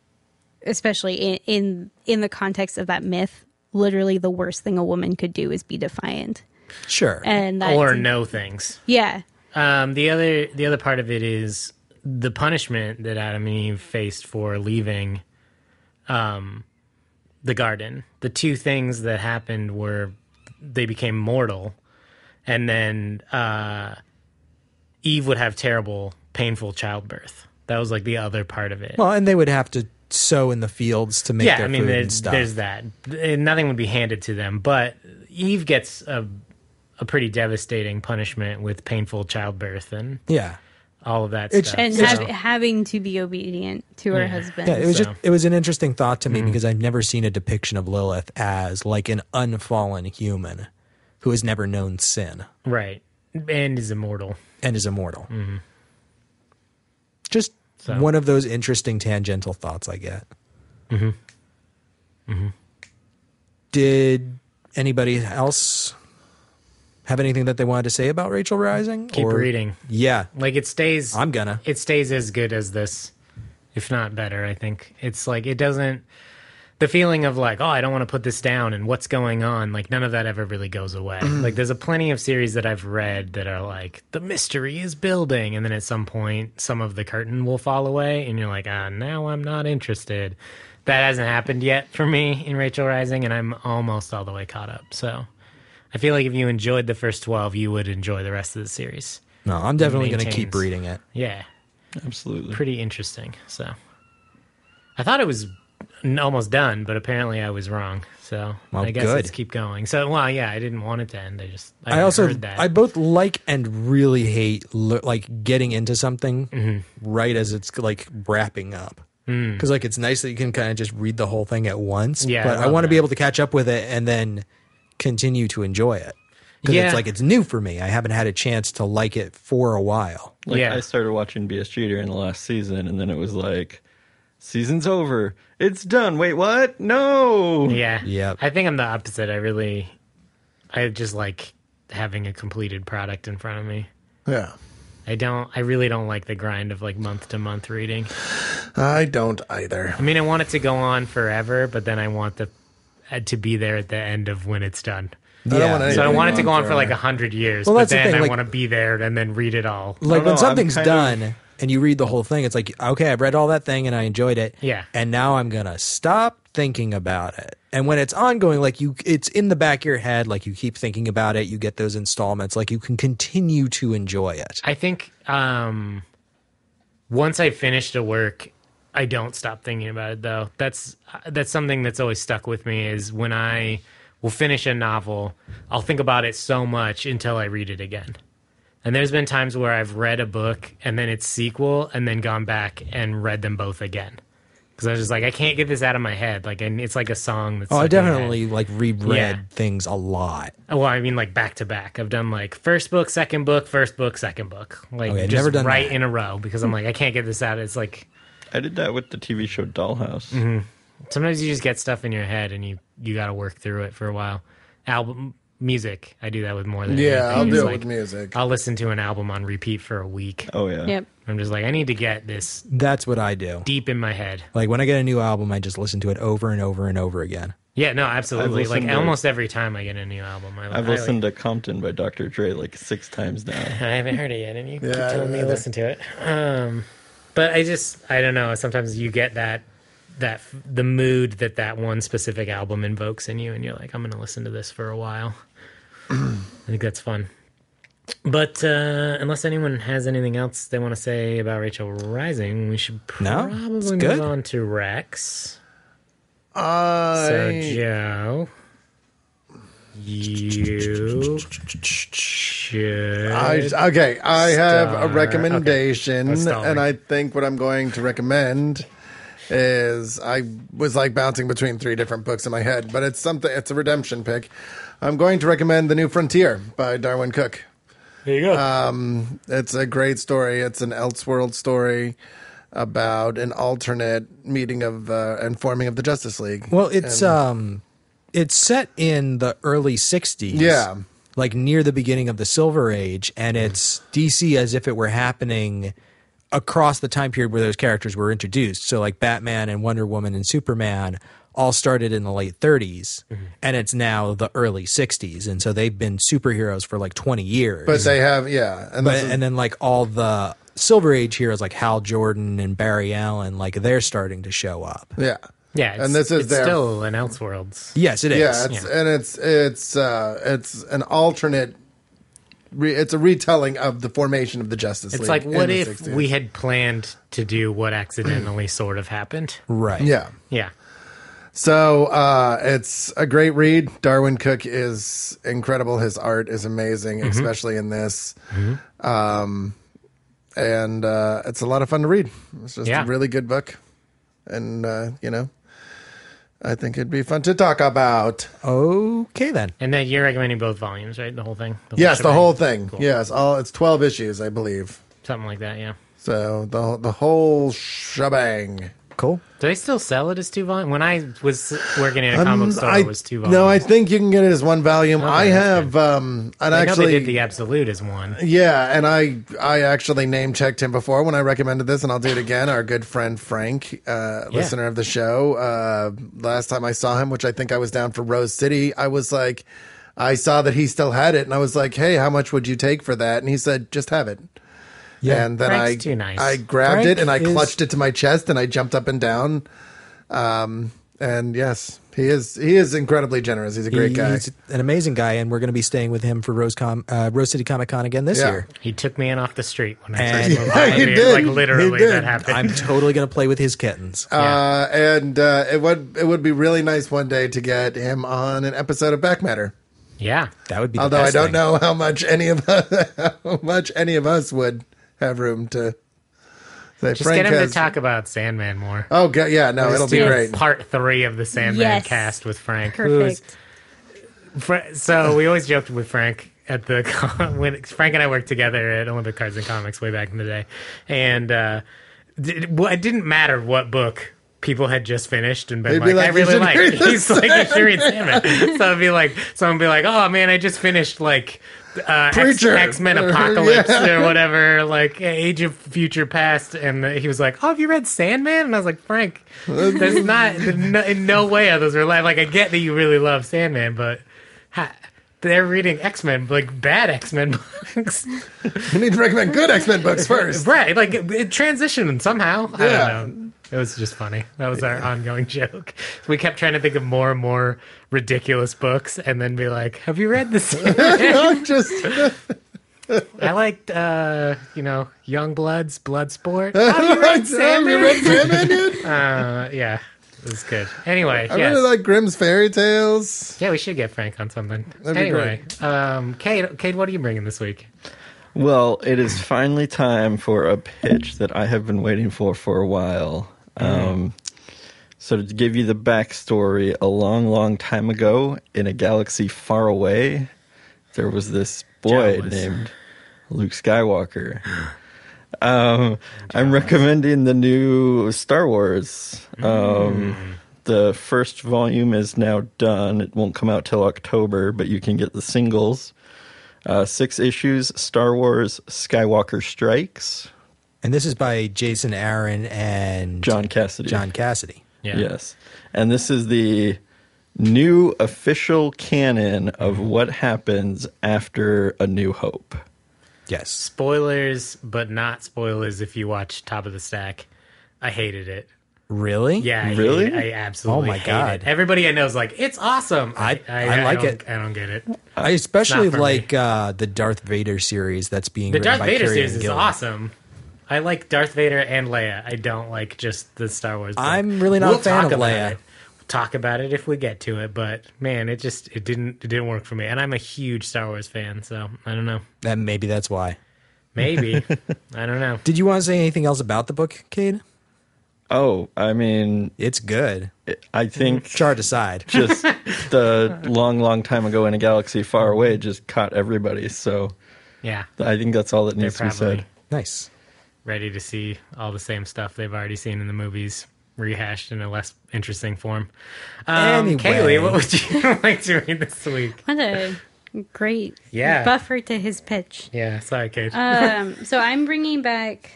especially in the context of that myth, literally the worst thing a woman could do is be defiant. Sure. And that, or know things. Yeah. The other part of it is the punishment that Adam and Eve faced for leaving the garden. The two things that happened were they became mortal, and then Eve would have terrible, painful childbirth. That was like the other part of it. Well, and they would have to sow in the fields to make their food and stuff. There's that. Nothing would be handed to them, but Eve gets a pretty devastating punishment with painful childbirth and all of that stuff. And having to be obedient to her husband. Yeah, it was an interesting thought to me because I've never seen a depiction of Lilith as like an unfallen human who has never known sin. Right. And is immortal. Mm-hmm. Just one of those interesting tangential thoughts I get. Did anybody else have anything that they wanted to say about Rachel Rising? Keep reading. Yeah. Like it stays... I'm gonna. It stays as good as this, if not better, I think. It's like, it doesn't... The feeling of like, oh, I don't want to put this down and what's going on, like none of that ever really goes away. Like there's plenty of series that I've read that are like, the mystery is building, and then at some point, some of the curtain will fall away, and you're like, now I'm not interested. That hasn't happened yet for me in Rachel Rising, and I'm almost all the way caught up, so... I feel like if you enjoyed the first 12, you would enjoy the rest of the series. No, I'm definitely going to keep reading it. Yeah. Absolutely. Pretty interesting. So I thought it was almost done, but apparently I was wrong. So I guess let's keep going. So, well, yeah, I didn't want it to end. I also heard that. I both like and really hate like getting into something right as it's like wrapping up. Because like it's nice that you can kind of just read the whole thing at once. Yeah, but I want to be able to catch up with it and then continue to enjoy it. Because it's like it's new for me. I haven't had a chance to like it for a while. Like I started watching BSG during the last season, and then it was like, season's over. It's done. Wait, what? No. Yeah. Yep. I think I'm the opposite. I just like having a completed product in front of me. Yeah. I really don't like the grind of like month to month reading. I don't either. I mean, I want it to go on forever, but then I want to be there at the end of when it's done. Yeah. So I want it to go on for like 100 years, well, but that's then the thing, I like, want to be there and then read it all. Like when something's done and you read the whole thing, it's like, okay, I've read all that thing and I enjoyed it. Yeah. And now I'm going to stop thinking about it. And when it's ongoing, like it's in the back of your head, like you keep thinking about it, you get those installments, like you can continue to enjoy it. I think once I finish a work, I don't stop thinking about it, though. That's something that's always stuck with me, is when I will finish a novel, I'll think about it so much until I read it again. And there's been times where I've read a book and then its sequel and then gone back and read them both again. Because I was just like, I can't get this out of my head. Like, and it's like a song that's. Oh, I stuck in my definitely head. like reread Yeah. things a lot. Well, I mean, like back to back. I've done like first book, second book, first book, second book. Like Okay, just never done right that. in a row because I'm like, I can't get this out. It's like I did that with the TV show Dollhouse. sometimes you just get stuff in your head and you got to work through it for a while. Album music, I do that with more than anything. I'll It's do it like, with music. I'll listen to an album on repeat for a week. Oh yeah. Yep. I'm just like, I need to get this That's what I do. deep in my head. Like when I get a new album, I just listen to it over and over and over again. Yeah, no, absolutely. I've Like listened to- almost every time I get a new album, I've listened to Compton by Dr. Dre like 6 times now. I haven't heard it yet, and you keep Yeah, telling me to I- listen to it. But I don't know. Sometimes you get that the mood that one specific album invokes in you, and you're like, I'm going to listen to this for a while. I think that's fun. But unless anyone has anything else they want to say about Rachel Rising, we should No, probably it's move good. on to Rex. So, Joe, you should. I have a Star. recommendation, Okay. Stalling. and I think what I'm going to recommend is I was like bouncing between 3 different books in my head, but it's a redemption pick. I'm going to recommend The New Frontier by Darwin Cook. There you go. It's a great story. It's an Elseworld story about an alternate meeting of and forming of the Justice League. Well, it's set in the early 60s. Yeah. Like near the beginning of the Silver Age, and it's DC as if it were happening across the time period where those characters were introduced. So like Batman and Wonder Woman and Superman all started in the late 30s, and it's now the early 60s, and so they've been superheroes for like 20 years. But they have, yeah. And And then like all the Silver Age heroes like Hal Jordan and Barry Allen, like they're starting to show up. yeah. Yeah, and this is it's their still an Elseworlds. Yes, it is. Yeah, it's an alternate. It's a retelling of the formation of the Justice League. It's like, what in the if 60s. we had planned to do what accidentally sort of happened? Right. Yeah. Yeah. So it's a great read. Darwin Cook is incredible. His art is amazing, especially in this. And it's a lot of fun to read. It's just a really good book, and I think it'd be fun to talk about. Okay, then. And then you're recommending both volumes, right? The whole thing? Yes, the shebang? whole thing. Cool. Yes, it's 12 issues, I believe. Something like that, yeah. So the whole shebang. Cool. Do they still sell it as 2 volumes? When I was working in a comic book store, it was 2 volumes. No, I think you can get it as 1 volume. Okay, I that's have, and I know actually, they did the Absolute as 1. yeah, and I actually name checked him before when I recommended this, and I'll do it again. Our good friend Frank, listener of the show, last time I saw him, which I think I was down for Rose City, I was like, I saw that he still had it, and I was like, hey, how much would you take for that? And he said, just have it. Yeah. And then Frank's too nice. I grabbed Frank it and I is- clutched it to my chest and I jumped up and down. And yes, he is incredibly generous. He's a great guy. He's an amazing guy, and we're going to be staying with him for Rose City Comic Con again this Yeah. year. He took me in off the street when I And- first moved. Yeah, he did. Like, literally, He did. that happened. I'm totally going to play with his kittens. And it would be really nice one day to get him on an episode of Back Matter. Yeah. That would be the Although I best don't thing. know how much any of us would have room to say. Just Frank get him has, to talk about Sandman more. Oh, yeah, no, it'll be do great. Part 3 of the Sandman Yes. cast with Frank. who's- Perfect. So we always joked with Frank at the when Frank and I worked together at Olympic Cards and Comics way back in the day, and it didn't matter what book people had just finished and been They'd like, be like, I "You really should like. read this." He's like, you should read Sandman. So it'd be like, someone would be like, oh man, I just finished like. Preacher. X-Men Apocalypse or whatever, like Age of Future Past, and he was like, "Oh, have you read Sandman?" And I was like, "Frank, there's not in no way are those related. Like, I get that you really love Sandman, but they're reading X-Men, like bad X-Men books, You need to recommend good X-Men books first. right? Like it transitioned somehow. I Yeah. don't know. It was just funny. That was our ongoing joke. We kept trying to think of more and more ridiculous books, and then be like, "Have you read this?" Just I liked, Young Blood's Bloodsport. Have you read Have you Sandman? read Sandman yet? Yeah, it was good. Anyway, I yes. really like Grimm's Fairy Tales. Yeah, we should get Frank on something. That'd be Anyway, Cade, what are you bringing this week? Well, it is finally time for a pitch that I have been waiting for a while. So to give you the backstory, a long, long time ago, in a galaxy far away, there was this boy named Luke Skywalker. I'm recommending the new Star Wars. The first volume is now done. It won't come out till October, but you can get the singles. 6 issues, Star Wars Skywalker Strikes. And this is by Jason Aaron and John Cassidy. Yeah. Yes. And this is the new official canon of what happens after A New Hope. Yes. Spoilers, but not spoilers if you watch Top of the Stack. I hated it. Really? Yeah, Really? I absolutely Oh my hate God. it. Everybody I know is like, it's awesome. I like it. I don't get it. I especially Not for like the Darth Vader series that's being The written Darth by Vader Kieran series is Gillen. awesome. I like Darth Vader and Leia. I don't like just the Star Wars. Book. I'm really not a fan talk of about Leia. it. We'll talk about it if we get to it, but man, it didn't work for me. And I'm a huge Star Wars fan, so I don't know. And maybe that's why. Maybe. I don't know. Did you want to say anything else about the book, Cade? Oh, I mean, It's good. I think Chart aside. just the long, long time ago in a galaxy far away just caught everybody. So Yeah. I think that's all that They're needs to be probably said. Nice. ready to see all the same stuff they've already seen in the movies rehashed in a less interesting form. Anyway. Kayleigh, what would you like to read this week? What a great Yeah. buffer to his pitch. Yeah, sorry, Cade. So I'm bringing back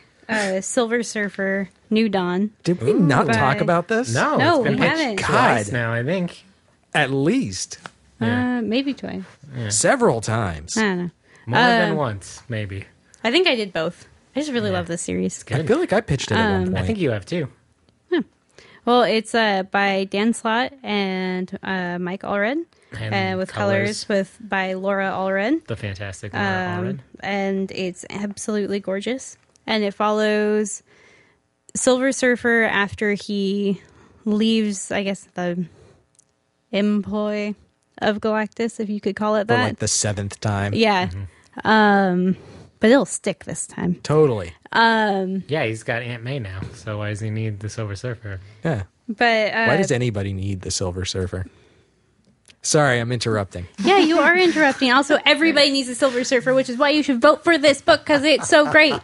Silver Surfer, New Dawn. Did we not Bye. talk about this? No, it's been we pitched haven't. twice God. now, I think. At least Maybe twice. several times. I don't know. More than once, maybe. I think I did both. I just really love this series. I feel like I pitched it at one point. I think you have too. Well, it's by Dan Slott and Mike Allred, And with colors by Laura Allred. The fantastic Laura Allred. And it's absolutely gorgeous. And it follows Silver Surfer after he leaves, I guess, the employ of Galactus, if you could call it For that. like the 7th time. Yeah. But it'll stick this time. Totally. Yeah, he's got Aunt May now, so why does he need the Silver Surfer? Yeah. But Why does anybody need the Silver Surfer? Sorry, I'm interrupting. yeah, you are interrupting. Also, everybody needs a Silver Surfer, which is why you should vote for this book because it's so great.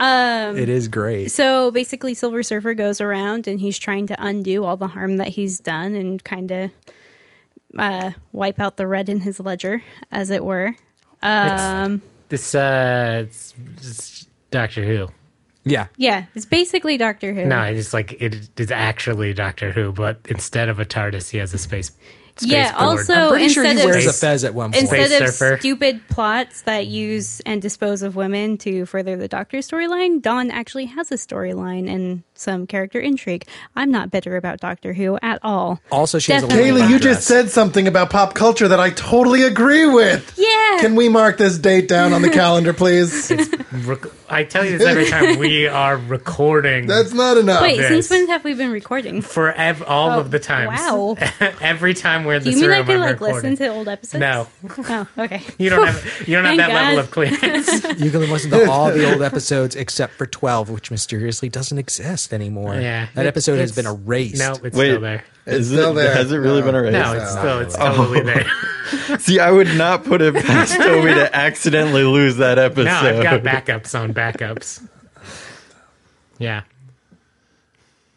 It is great. So basically, Silver Surfer goes around and he's trying to undo all the harm that he's done and kind of wipe out the red in his ledger, as it were. It's Doctor Who. Yeah. Yeah, it's basically Doctor Who. No, it's like it is actually Doctor Who, but instead of a TARDIS, he has a space. Yeah, board. also I'm pretty sure he instead of wears a fez at one point. instead of Surfer. stupid plots that use and dispose of women to further the Doctor storyline, Dawn actually has a storyline and some character intrigue. I'm not bitter about Doctor Who at all. Also, she has a Definitely. little Kayleigh, you dress. just said something about pop culture that I totally agree with. Yeah. Can we mark this date down on the calendar, please? I tell you this every time we are recording. That's not enough. Wait, this. since when have we been recording? for all of the times. Wow. Every time we're in the Do you mean I room, could I'm like recording. listen to old episodes? No, Oh, okay. you don't have Thank that level God. of clearance. You can listen to all the old episodes except for 12, which mysteriously doesn't exist anymore. Yeah. That episode has It's- been erased. No, it's Wait, still there. is still it? there. Has it really No. been erased? No, it's totally there. See, I would not put it past Toby to accidentally lose that episode. No, I've got backups on backups. Yeah.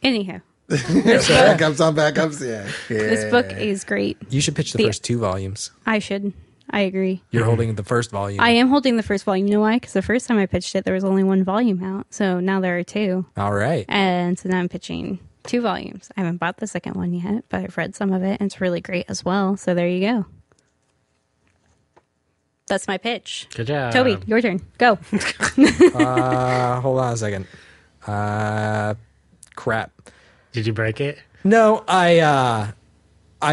Anyhow, Backups on backups, yeah. this book is great. You should pitch the The- first 2 volumes. I should. I agree. You're holding the first volume. I am holding the first volume. You know why? Because the first time I pitched it, there was only 1 volume out. So now there are 2. All right. And so now I'm pitching 2 volumes. I haven't bought the second one yet, but I've read some of it and it's really great as well. So there you go. That's my pitch. Good job. Toby, your turn. Go. Hold on a second. Crap. Did you break it? No, I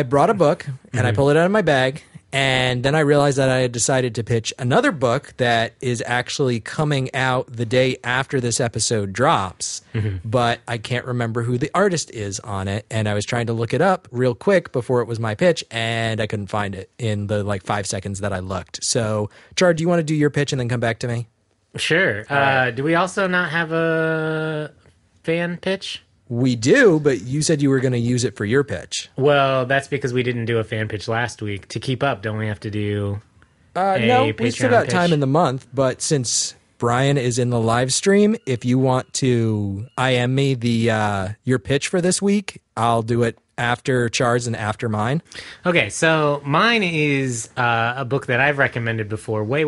brought a book and I pulled it out of my bag And then I realized that I had decided to pitch another book that is actually coming out the day after this episode drops, but I can't remember who the artist is on it. And I was trying to look it up real quick before it was my pitch, and I couldn't find it in the 5 seconds that I looked. So, Chard, do you want to do your pitch and then come back to me? Sure. Do we also not have a fan pitch? We do, but you said you were going to use it for your pitch. Well, that's because we didn't do a fan pitch last week. To keep up, don't we have to do no, we still got pitch? time in the month, but since Brian is in the live stream, if you want to IM me your pitch for this week, I'll do it after Chard's and after mine. Okay, so mine is a book that I've recommended before, way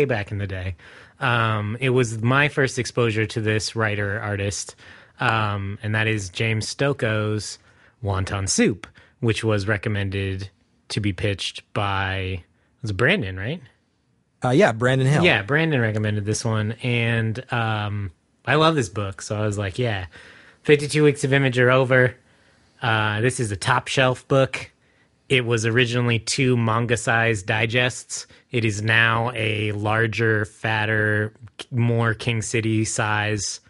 back in the day. It was my first exposure to this writer-artist, and that is James Stokoe's Wonton Soup, which was recommended to be pitched by, it was Brandon, right? Yeah, Brandon Hill. Yeah, Brandon recommended this one, and I love this book, so I was like, yeah, 52 weeks of image are over. This is a top shelf book. It was originally 2 manga-sized digests. It is now a larger, fatter, more King City size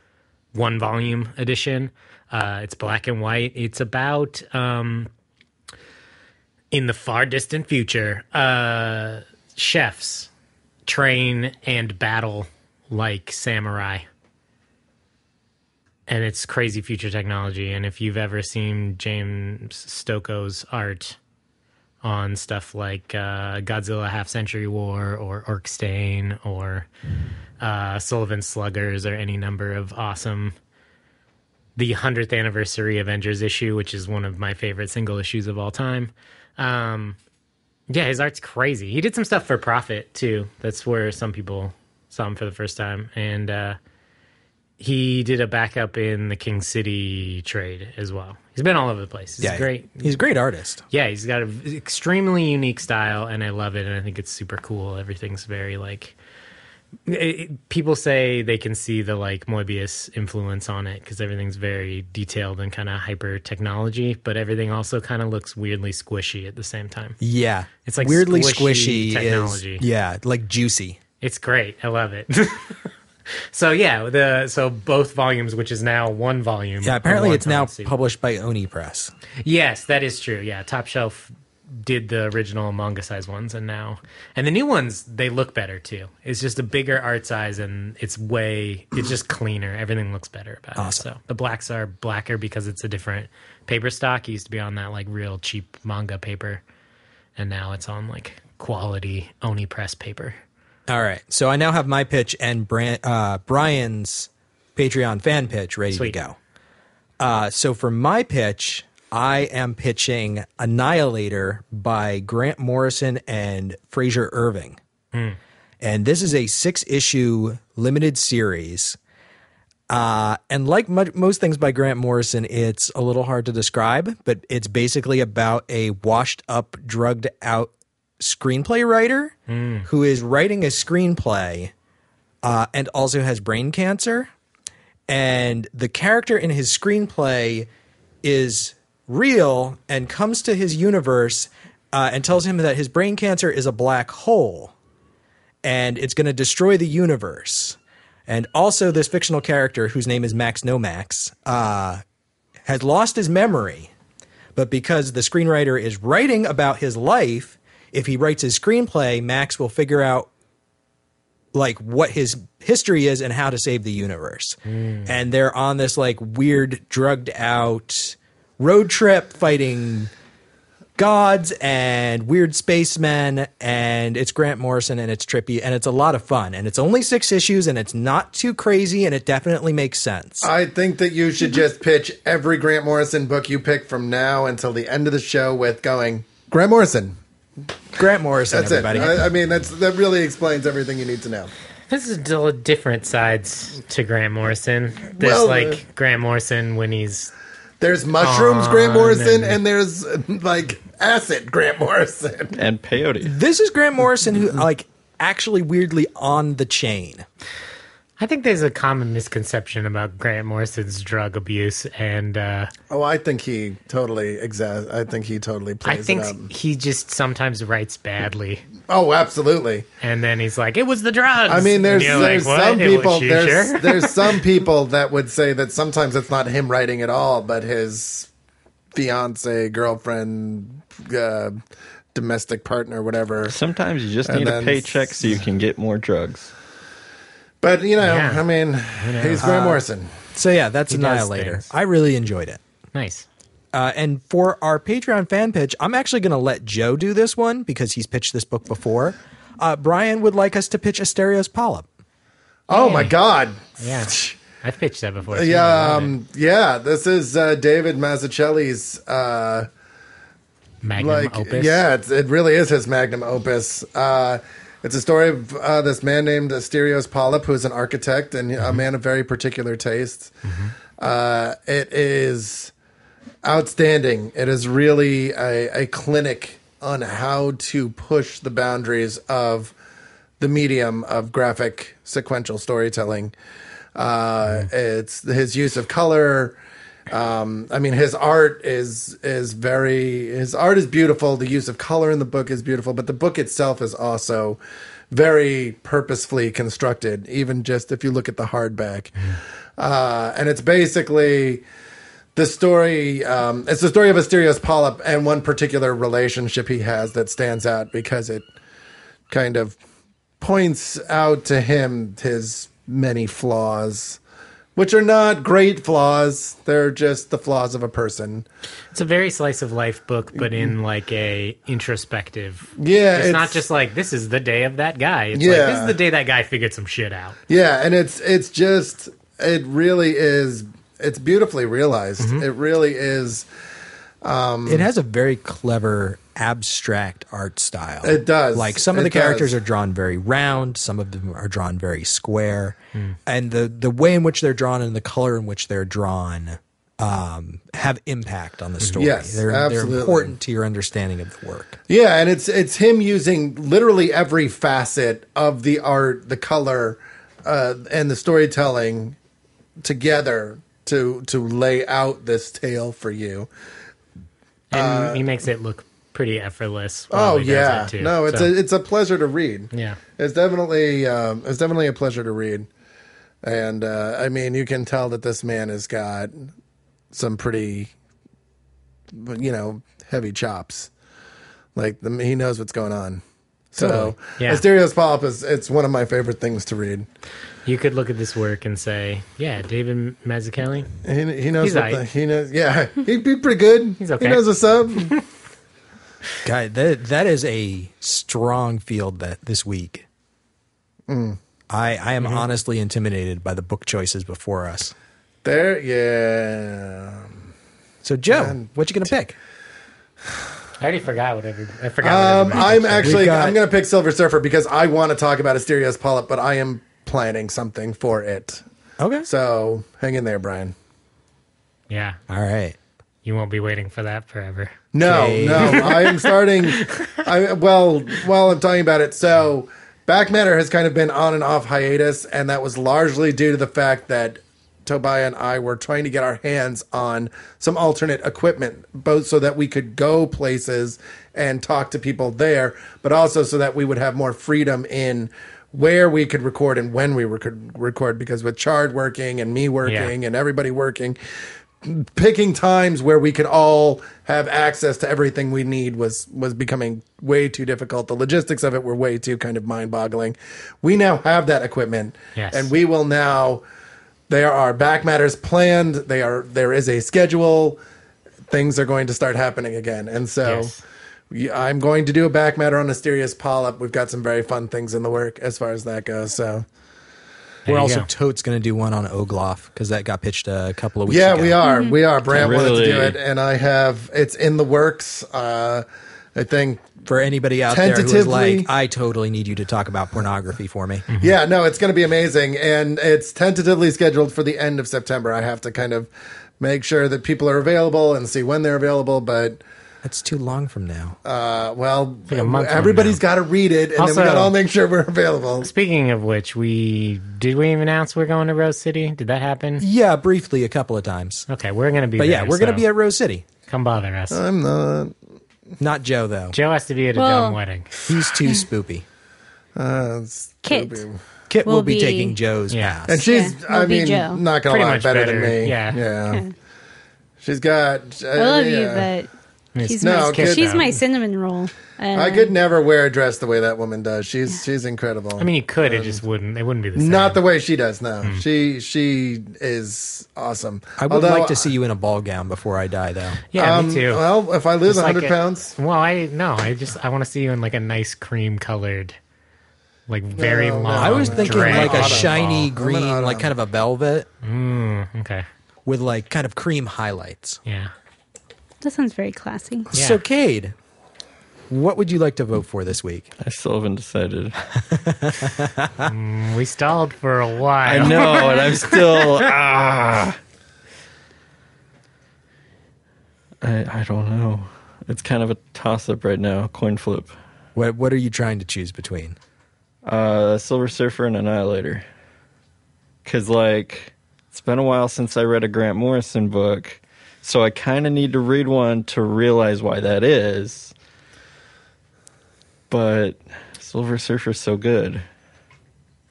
1-volume edition. It's black and white. It's about, in the far distant future, chefs train and battle like samurai. And it's crazy future technology. And if you've ever seen James Stokoe's art on stuff like Godzilla Half-Century War or Orkstein or Sullivan Sluggers or any number of awesome... The 100th anniversary Avengers issue, which is one of my favorite single issues of all time. Yeah, his art's crazy. He did some stuff for profit, too. That's where some people saw him for the first time. And he did a backup in the King City trade as well. He's been all over the place. He's great. He's a great artist. Yeah, he's got an extremely unique style, and I love it, and I think it's super cool. Everything's very, people say they can see the Moebius influence on it because everything's very detailed and kind of hyper technology, but everything also kind of looks weirdly squishy at the same time. Yeah, it's like weirdly squishy technology. Like juicy. It's great. I love it. So yeah, so both volumes, which is now 1 volume. Yeah, apparently it's now published by Oni Press. Yes, that is true. Yeah, Top Shelf did the original manga-sized ones, and the new ones, they look better too. It's just a bigger art size, and it's just cleaner. Everything looks better about it. So the blacks are blacker because it's a different paper stock. It used to be on that real cheap manga paper, and now it's on quality Oni Press paper. All right, so I now have my pitch and Brian's Patreon fan pitch ready to go. So for my pitch, I am pitching Annihilator by Grant Morrison and Fraser Irving. And this is a 6-issue limited series. And like most things by Grant Morrison, it's a little hard to describe, but it's basically about a washed-up, drugged-out screenplay writer who is writing a screenplay and also has brain cancer. And the character in his screenplay is real and comes to his universe and tells him that his brain cancer is a black hole and it's going to destroy the universe. And also this fictional character, whose name is Max Nomax, has lost his memory, but because the screenwriter is writing about his life, if he writes his screenplay, Max will figure out what his history is and how to save the universe. And they're on this weird drugged out road trip fighting gods and weird spacemen, and it's Grant Morrison, and it's trippy, and it's a lot of fun, and it's only 6 issues, and it's not too crazy, and it definitely makes sense. I think that you should just pitch every Grant Morrison book you pick from now until the end of the show with going, Grant Morrison. Grant Morrison, That's everybody. I mean, that really explains everything you need to know. This is still different sides to Grant Morrison. There's Grant Morrison when he's... There's mushrooms Grant Morrison, and there's acid Grant Morrison. And peyote. This is Grant Morrison who actually weirdly on the chain. I think there's a common misconception about Grant Morrison's drug abuse, and I think he totally I think he totally plays it up. he just sometimes writes badly. Oh, absolutely. And then he's like, "It was the drugs." I mean, there's some people. Sure? There's some people that would say that sometimes it's not him writing at all, but his fiance, girlfriend, domestic partner, whatever. Sometimes you just need a paycheck so you can get more drugs. But, I mean, he's Grant Morrison. So, yeah, that's He does Annihilator. things. I really enjoyed it. Nice. And for our Patreon fan pitch, I'm actually going to let Joe do this one because he's pitched this book before. Brian would like us to pitch Asterios Polyp. Oh, my God. Yeah. I've pitched that before. Too. Yeah, this is David Mazzucchelli's Magnum opus. Yeah, it really is his magnum opus. It's a story of this man named Asterios Polyp, who's an architect and a man of very particular tastes. It is outstanding. It is really a clinic on how to push the boundaries of the medium of graphic sequential storytelling. It's his use of color. I mean, his art is beautiful. The use of color in the book is beautiful, but the book itself is also very purposefully constructed, even just if you look at the hardback. And it's basically the story. It's the story of Asterios Polyp and one particular relationship he has that stands out because it kind of points out to him his many flaws, which are not great flaws. They're just the flaws of a person. It's a very slice of life book, but in like a introspective. Yeah, it's not just like this is the day of that guy. It's like this is the day that guy figured some shit out. Yeah, and it really is. It's beautifully realized. It really is. It has a very clever abstract art style. It does. Like some of the characters are drawn very round, some of them are drawn very square, and the way in which they're drawn and the color in which they're drawn have impact on the story. Yes, they're absolutely. important to your understanding of the work. Yeah, and it's him using literally every facet of the art, the color, and the storytelling together to lay out this tale for you. And he makes it look pretty effortless. Oh He does it too. No, it's a pleasure to read. Yeah, it's definitely a pleasure to read, and I mean you can tell that this man has got some pretty, heavy chops. Like he knows what's going on. So Totally. Yeah. Asterios Polyp it's one of my favorite things to read. you could look at this work and say, "Yeah, David Mazzucchelli. He knows He's aight. he knows. Yeah, he'd be pretty good. He's okay. He knows what's up. Guy, that is a strong field this week. I am honestly intimidated by the book choices before us. Yeah. So Joe, what you gonna pick? I already forgot what I forgot. What I'm actually got- I'm going to pick Silver Surfer because I want to talk about Asterios Polyp, but I am planning something for it. Okay. So hang in there, Brian. Yeah, All right. you won't be waiting for that forever. No, Okay. no, I am starting. While I'm talking about it, so Back Matter has kind of been on and off hiatus, and that was largely due to the fact that Tobiah and I were trying to get our hands on some alternate equipment, both so that we could go places and talk to people there, but also so that we would have more freedom in where we could record and when we could record. Because with Chard working and me working and everybody working, picking times where we could all have access to everything we need was becoming way too difficult. The logistics of it were way too kind of mind-boggling. We now have that equipment, Yes. and we will now. There are back matters planned. There is a schedule. Things are going to start happening again, and so I'm going to do a back matter on Asterios Polyp. We've got some very fun things in the work as far as that goes. So There We're you also go. totes going to do one on Ogloff because that got pitched a couple of weeks ago. yeah, we are. We are. Brant wanted to do Really? it, and it's in the works. I think. For anybody out there who is Tentatively- like, I totally need you to talk about pornography for me. Yeah, no, it's going to be amazing. And it's tentatively scheduled for the end of September. I have to kind of make sure that people are available and see when they're available. But That's too long from now. Well, like a month from everybody's now. got to read it, and Also- then we got to all make sure we're available. Speaking of which, did we announce we're going to Rose City? Did that happen? Yeah, briefly a couple of times. Okay, we're going to be But there. yeah, we're going to so be at Rose City. Come bother us. I'm not. Not Joe, though. Joe has to be at a Well- dumb wedding. He's too spoopy. Kit. Kit will Will be be- taking Joe's Yeah. pass. And she's, Yeah, I will be mean, Joe. not gonna Pretty lie, much better than better, me. yeah. She's got. I love you, but she's No, my Kit, she's no. my cinnamon roll. I could never wear a dress the way that woman does. She's incredible. I mean, you could. It just wouldn't. It wouldn't be the same. not the way she does. No, she is awesome. I would like to see you in a ball gown before I die, though. Yeah, me too. Well, if I lose Just like 100 pounds, Well, I want to see you in like a nice cream colored, like very No, no. long. I was thinking drag like a autumn. shiny I'm green, an autumn. like kind of a velvet Okay. with like kind of cream highlights. Yeah. That sounds very classy. Yeah. So, Cade, what would you like to vote for this week? I still haven't decided. We stalled for a while. I know, and I'm still. I don't know. It's kind of a toss-up right now. Coin flip. What are you trying to choose between? Silver Surfer and Annihilator. Because, like, it's been a while since I read a Grant Morrison book, so I kind of need to read one to realize why that is. But Silver Surfer's so good.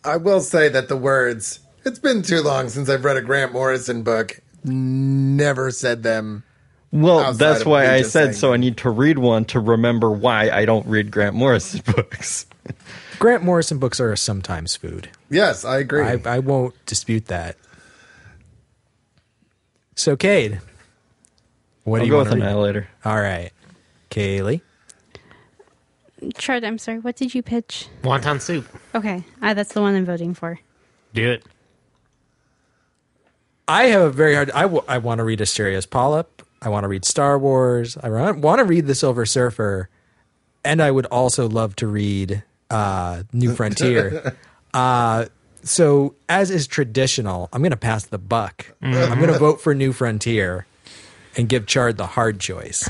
I will say that the words, "It's been too long since I've read a Grant Morrison book," never said them. Well, Outside that's of why me I just said saying so. I need to read one to remember why I don't read Grant Morrison books. Grant Morrison books are sometimes food. Yes, I agree. I won't dispute that. So, Cade, what do I'll you go want with to read? Annihilator. All right. Kayleigh? Chard, I'm sorry. What did you pitch? Wonton Soup. Okay, that's the one I'm voting for. Do it. I have a very hard... I want to read Asterios Polyp. I want to read Star Wars. I want to read The Silver Surfer. And I would also love to read New Frontier. So, as is traditional, I'm going to pass the buck. I'm going to vote for New Frontier and give Chard the hard choice.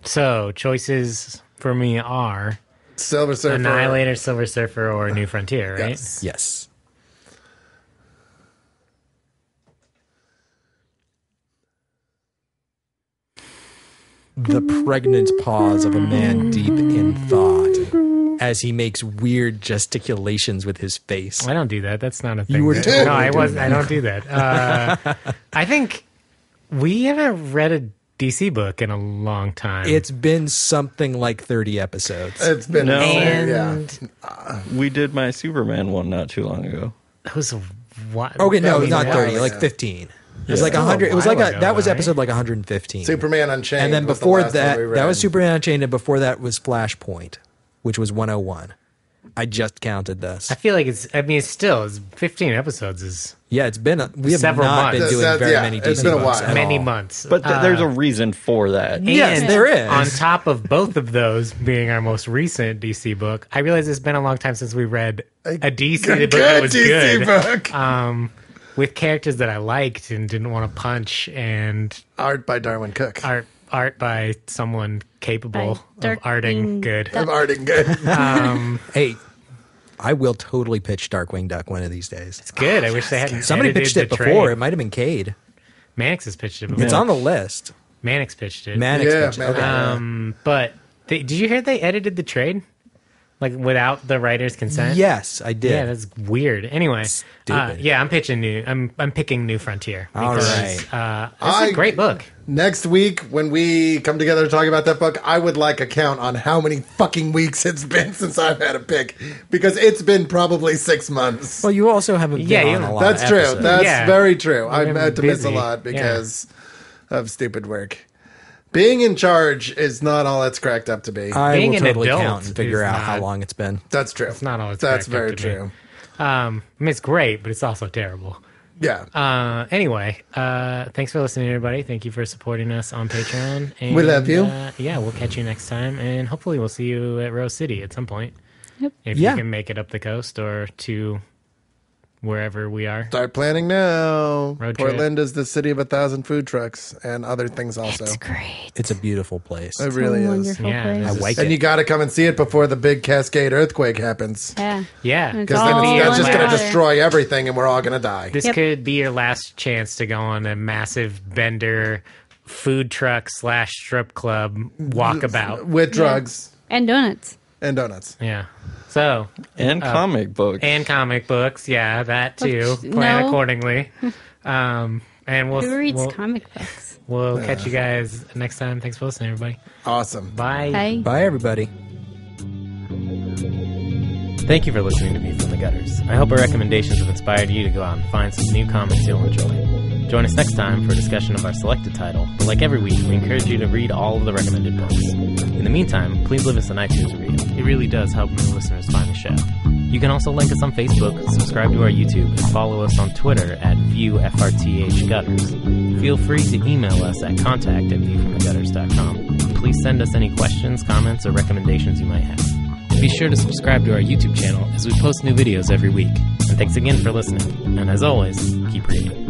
So choices for me are Silver Surfer. Annihilator, Silver Surfer, or New Frontier, right? Yes. Yes. The pregnant pause of a man deep in thought as he makes weird gesticulations with his face. I don't do that. That's not a thing. You were no, totally I doing wasn't. I don't do that. I think we haven't read a DC book in a long time. It's been something like 30 episodes. It's been No. and We did my Superman one not too long ago. it was a what? Okay, no, That was not a while 30, ago. like 15. It was like Still a 100. It was like while a ago, that was right? episode like 115. Superman Unchained. And then was the before last one that, we that read. was Superman Unchained, and before that was Flashpoint, which was 101. I just counted this. I feel like it's 15 episodes is Yeah, it's been we have Several not been months. doing That's- very yeah, many it's DC been a books while. at many all. months. But there's a reason for that. Yes, And there is. On top of both of those being our most recent DC book, I realize it's been a long time since we read a DC book that was DC good. book. With characters that I liked and didn't want to punch, and Art by Darwin Cook. art by someone capable By of arting Darkwing good. Of arting good. Hey, I will totally pitch Darkwing Duck one of these days. It's good. I wish they hadn't. Somebody edited pitched the it before. trade. It might have been Cade. Mannix has pitched it. It's Before. on the list. Mannix pitched it. Mannix Yeah, pitched it. man. Okay. But did you hear they edited the trade, like without the writer's consent? Yes, I did. Yeah, that's weird. Anyway, Stupid. yeah, I'm pitching new. I'm picking New Frontier. All Because, right. it's a great book. Next week, when we come together to talk about that book, I would like a count on how many fucking weeks it's been since I've had a pick. Because it's been probably 6 months. Well, you also haven't been Yeah, on you- a lot That's of true. episodes. That's Yeah. very true. I've been had to miss a busy. lot because of stupid work. Being in charge is not all it's cracked up to be. I Being will an totally adult count and figure is out how not- long it's been. That's true. It's not all it's That's cracked up very to be. true. I mean, it's great, but it's also terrible. Yeah. Anyway, thanks for listening, everybody. Thank you for supporting us on Patreon. And, We love you. Yeah, we'll catch you next time, and hopefully we'll see you at Rose City at some point. Yep. If Yeah. you can make it up the coast or to wherever we are. Start planning now. Road Portland trip. is the city of 1,000 food trucks and other things also. It's great. It's a beautiful place. It really is. Wonderful Yeah, place. this I is- like And it. you got to come and see it before the big Cascade earthquake happens. Yeah. Yeah. It's Because all then that's just going to underwater. destroy everything and we're all going to die. This Yep. could be your last chance to go on a massive bender food truck / strip club walkabout. With drugs And donuts. and donuts. Yeah. So, And comic books. and comic books. Yeah, that too. Which- Plan no. accordingly. And Who reads we'll, comic books? we'll catch you guys next time. Thanks for listening, everybody. Awesome. Bye. Bye. Bye, everybody. Thank you for listening to View from the Gutters. I hope our recommendations have inspired you to go out and find some new comics you'll enjoy. Join us next time for a discussion of our selected title, but like every week, we encourage you to read all of the recommended books. In the meantime, please leave us an iTunes review. It really does help new listeners find the show. You can also like us on Facebook, subscribe to our YouTube, and follow us on Twitter at ViewFRTHGutters. Feel free to email us at contact@viewfromthegutters.com. Please send us any questions, comments, or recommendations you might have. Be sure to subscribe to our YouTube channel as we post new videos every week. And thanks again for listening. And as always, keep reading.